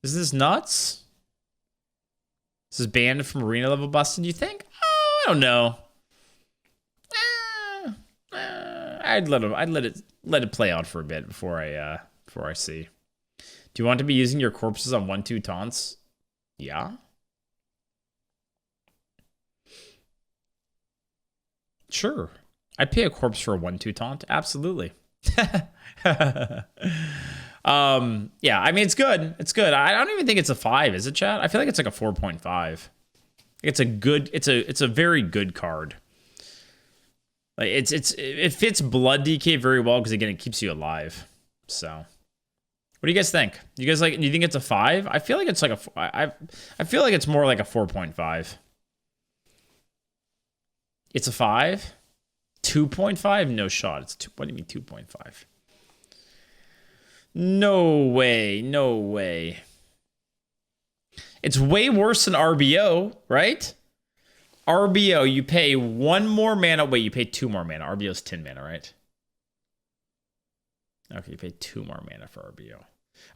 Is this nuts? This is banned from arena level busting, you think? Oh, I don't know. I'd let it play out for a bit before I see. Do you want to be using your corpses on 1/2 taunts? Yeah. Sure. I'd pay a corpse for a 1/2 taunt. Absolutely. Yeah, I mean, it's good. It's good. I don't even think it's a 5, is it, chat? I feel like it's like a 4.5. It's a good, it's a very good card. Like it fits Blood DK very well because again, it keeps you alive. So what do you guys think? You guys like, do you think it's a 5? I feel like it's like I feel like it's more like a 4.5. It's a 5? 2.5? No shot. It's 2. What do you mean 2.5? No way. No way. It's way worse than RBO, right? RBO, you pay 1 more mana. Wait, you pay 2 more mana. RBO's 10 mana, right? Okay, you pay 2 more mana for RBO.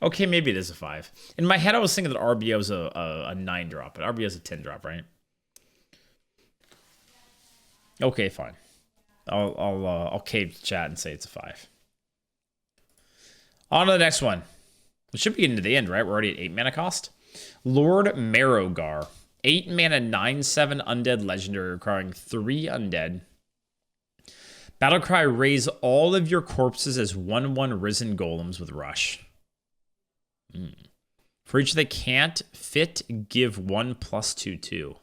Okay, maybe it is a 5. In my head, I was thinking that RBO is a 9 drop, but RBO is a 10 drop, right? Okay, fine. I'll cave chat and say it's a 5. On to the next one. We should be getting to the end, right? We're already at 8 mana cost. Lord Marrowgar. 8 mana, 9/7 undead legendary, requiring 3 undead. Battlecry, raise all of your corpses as 1/1 risen golems with rush. For each that can't fit, give 1 + 2/2.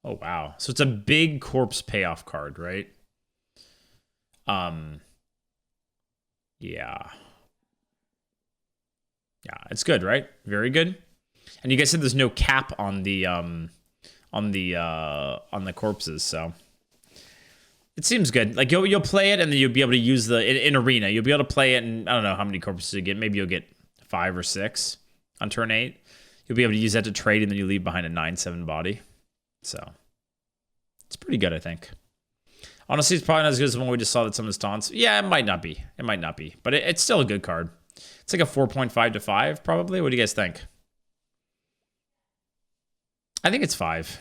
Oh, wow. So it's a big corpse payoff card, right? Yeah. Yeah, it's good, right? Very good. And you guys said there's no cap on the corpses, so it seems good. Like you'll play it and then you'll be able to use in arena. You'll be able to play it, and I don't know how many corpses you get. Maybe you'll get 5 or 6 on turn 8. You'll be able to use that to trade, and then you leave behind a 9/7 body. So it's pretty good, I think. Honestly, it's probably not as good as the one we just saw that some of the taunts. Yeah, it might not be. It might not be, but it's still a good card. It's like a 4.5 to 5, probably. What do you guys think? I think it's 5.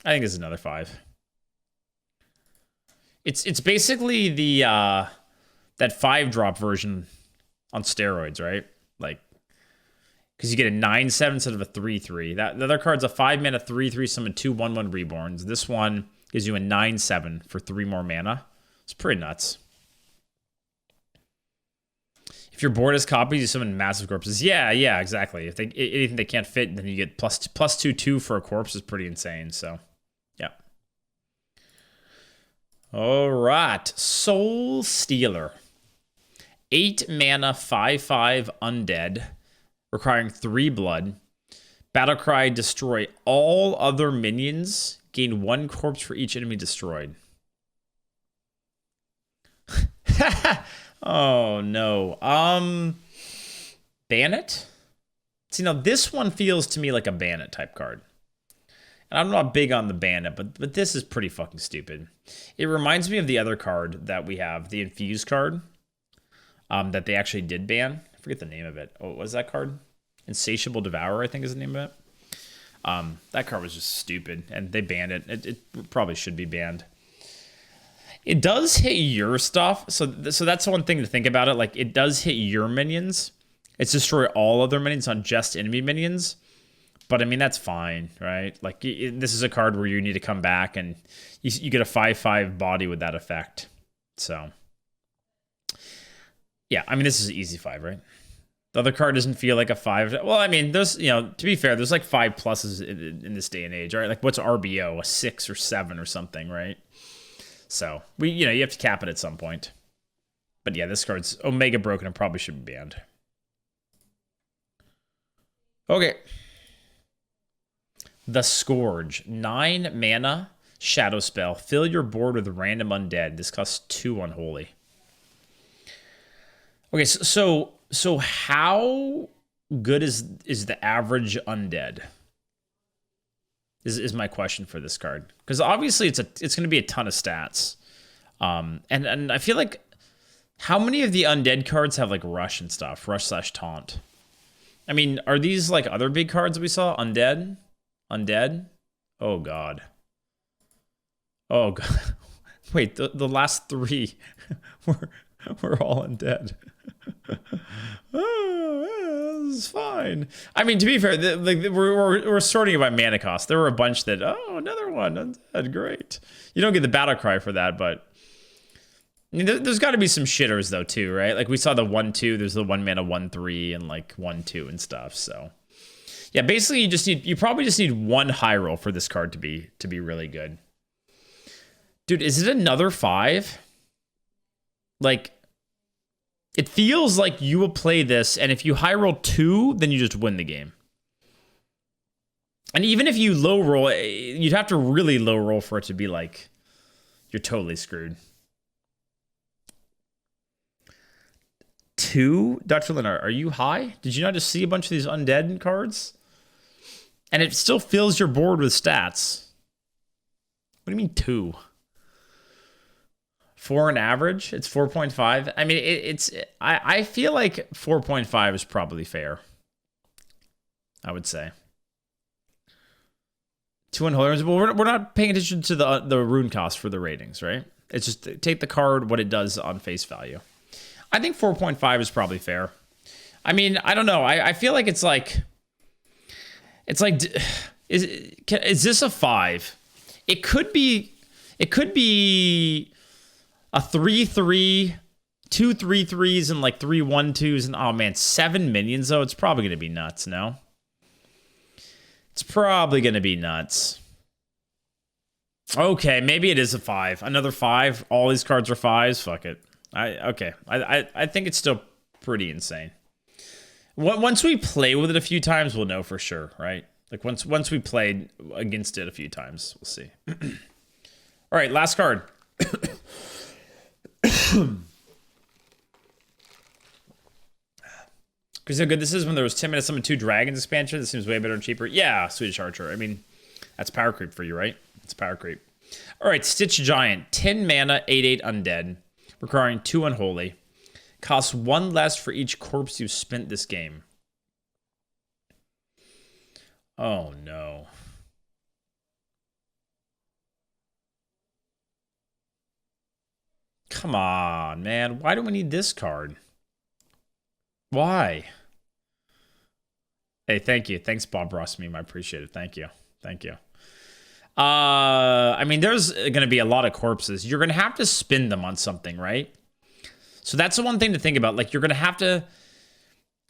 I think it's another 5. It's basically the that 5-drop version on steroids, right? Like, because you get a 9/7 instead of a 3/3. The other card's a 5 mana 3/3 summon 2 1/1 reborns. This one gives you a 9/7 for 3 more mana. It's pretty nuts. If your board has copies, you summon massive corpses. Yeah, exactly. If anything they can't fit, then you get plus 2/2 for a corpse is pretty insane. So, yeah. All right, Soul Stealer. 8 mana 5/5 undead, requiring 3 blood. Battlecry, destroy all other minions. Gain 1 corpse for each enemy destroyed. Oh, no. Ban it? See, now this one feels to me like a ban it type card. And I'm not big on the ban it, but this is pretty fucking stupid. It reminds me of the other card that we have, the Infuse card, that they actually did ban. I forget the name of it. Oh, what was that card? Insatiable Devourer, I think is the name of it. That card was just stupid, and they banned it. It probably should be banned. It does hit your stuff, so that's one thing to think about it. Like, it does hit your minions. It's destroy all other minions, not just enemy minions. But, I mean, that's fine, right? Like, this is a card where you need to come back, and you get a 5/5 body with that effect. So, yeah, I mean, this is an easy 5, right? The other card doesn't feel like a 5. Well, I mean, there's, to be fair, there's like 5 pluses in this day and age, right? Like, what's RBO? A 6 or 7 or something, right? So, you have to cap it at some point. But yeah, this card's Omega broken and probably should be banned. Okay. The Scourge. 9 mana, shadow spell. Fill your board with random undead. This costs 2 unholy. Okay, so how good is the average undead? Is my question for this card, because obviously it's going to be a ton of stats, and I feel like, how many of the undead cards have like rush and stuff, rush/taunt? I mean, are these like other big cards that we saw? Undead. Oh god. Wait, the last 3 were all undead. Oh, is fine. I mean, to be fair, we're sorting it by mana cost. There were a bunch that, oh, another one, undead, great. You don't get the battle cry for that, but I mean, there's got to be some shitters though too, right? Like we saw the 1/2. There's the 1 mana 1/3 and like 1/2 and stuff. So yeah, basically you probably just need one high roll for this card to be really good. Dude, is it another 5? Like, it feels like you will play this, and if you high roll 2, then you just win the game. And even if you low roll, you'd have to really low roll for it to be like, you're totally screwed. 2? Dr. Leonard, are you high? Did you not just see a bunch of these undead cards? And it still fills your board with stats. What do you mean 2? 4 on average? It's 4.5. I mean, I feel like 4.5 is probably fair. I would say. 2 unholy. Well, we're not paying attention to the rune cost for the ratings, right? It's just take the card, what it does on face value. I think 4.5 is probably fair. I mean, I don't know. I feel like it's like, is this a 5? It could be a 3/3, 2 3/3s, and like 3 1/2s, and oh man, 7 minions though. It's probably gonna be nuts. No, it's probably gonna be nuts. Okay, maybe it is a 5. Another 5. All these cards are 5s. Fuck it. I think it's still pretty insane. Once we play with it a few times, we'll know for sure, right? Like once we played against it a few times, we'll see. All right, last card. Because how good this is when there was 10 minutes summon 2 dragons expansion. This seems way better and cheaper. Yeah, Swedish Archer. I mean, that's power creep for you, right? It's power creep. All right, Stitch Giant. 10 mana, 8/8 undead. Requiring 2 unholy. Costs 1 less for each corpse you've spent this game. Oh, no. Come on, man. Why do we need this card? Why? Hey, thank you. Thanks, Bob Ross meme. I appreciate it. Thank you. Thank you. I mean, there's going to be a lot of corpses. You're going to have to spin them on something, right? So that's the one thing to think about. Like, you're going to have to...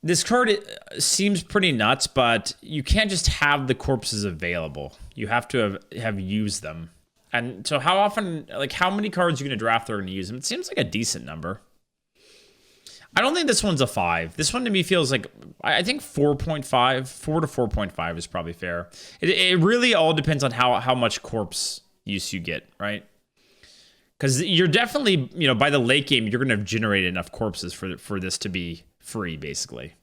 This card seems pretty nuts, but you can't just have the corpses available. You have to have used them. And so how often, like how many cards are you going to draft that are going to use them? It seems like a decent number. I don't think this one's a 5. This one to me feels like, I think 4.5, 4 to 4.5 is probably fair. It really all depends on how much corpse use you get, right? Because you're definitely, you know, by the late game, you're going to generate enough corpses for this to be free, basically.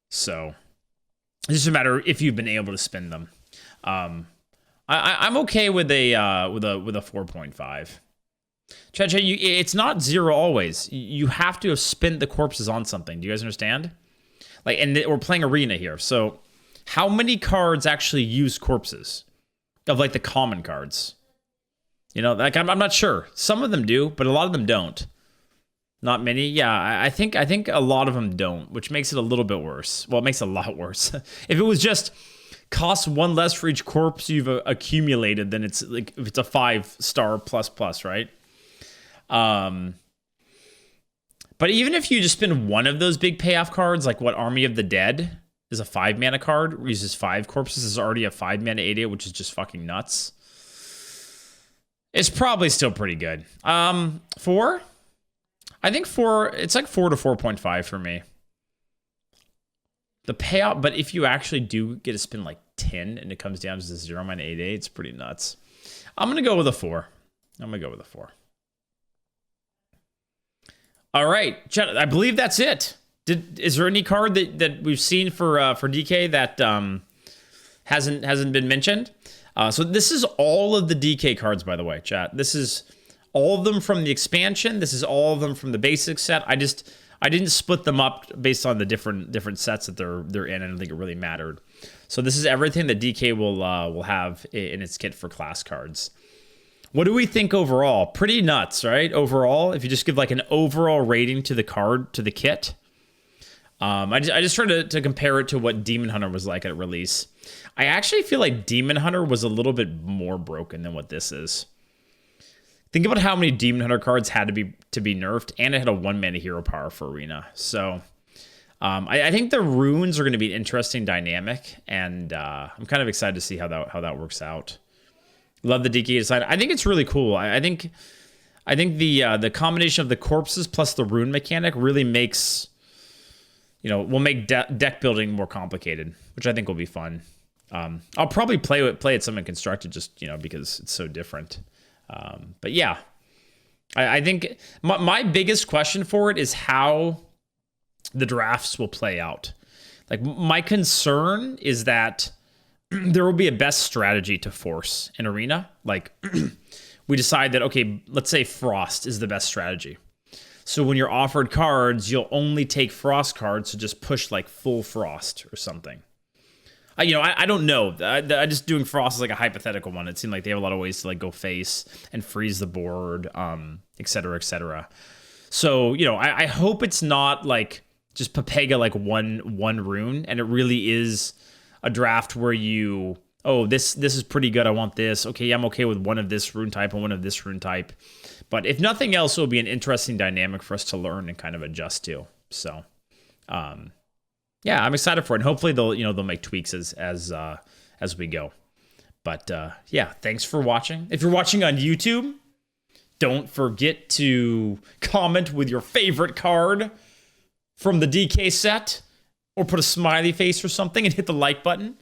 So it's just a matter if you've been able to spend them. I'm okay with a 4.5. Chat, it's not 0 always. You have to have spent the corpses on something. Do you guys understand? Like, and we're playing arena here. So how many cards actually use corpses of like the common cards? You know, like I'm not sure. Some of them do, but a lot of them don't. Not many. Yeah, I think a lot of them don't, which makes it a little bit worse. Well, it makes it a lot worse. If it was just costs 1 less for each corpse you've accumulated, then it's like if it's a 5-star plus, right? But even if you just spend one of those big payoff cards, like what Army of the Dead is a 5 mana card, uses 5 corpses, is already a 5 mana 8/8, which is just fucking nuts. It's probably still pretty good. 4? I think 4, it's like 4 to 4.5 for me. The payout, but if you actually do get to spend like 10 and it comes down to 0 mana 8/8, it's pretty nuts. I'm going to go with a 4. All right, I believe that's it. Is there any card that we've seen for DK that hasn't been mentioned? So this is all of the DK cards, by the way, chat. This is all of them from the expansion. This is all of them from the basic set. I didn't split them up based on the different sets that they're in. I don't think it really mattered. So this is everything that DK will have in its kit for class cards. What do we think overall? Pretty nuts, right? Overall, if you just give like an overall rating to the card, to the kit, I just tried to compare it to what Demon Hunter was like at release. I actually feel like Demon Hunter was a little bit more broken than what this is. Think about how many Demon Hunter cards had to be nerfed, and it had a 1-mana hero power for Arena. So I think the runes are going to be an interesting dynamic, and I'm kind of excited to see how that works out. Love the DK design. I think it's really cool. I think the combination of the corpses plus the rune mechanic really makes, will make deck building more complicated, which I think will be fun. I'll probably play it some in constructed just because it's so different. But yeah, I think my biggest question for it is how the drafts will play out. Like, my concern is that there will be a best strategy to force in Arena. Like, we decide that, okay, let's say Frost is the best strategy. So when you're offered cards, you'll only take Frost cards to just push like full Frost or something. I don't know. I just doing Frost is like a hypothetical one. It seemed like they have a lot of ways to like go face and freeze the board, et cetera, et cetera. So, I hope it's not like just Papega like one rune, and it really is a draft where this is pretty good. I want this. Okay, I'm okay with one of this rune type and one of this rune type. But if nothing else, it will be an interesting dynamic for us to learn and kind of adjust to. So, yeah, I'm excited for it. And hopefully they'll make tweaks as we go. But yeah, thanks for watching. If you're watching on YouTube, don't forget to comment with your favorite card from the DK set, or put a smiley face or something and hit the like button.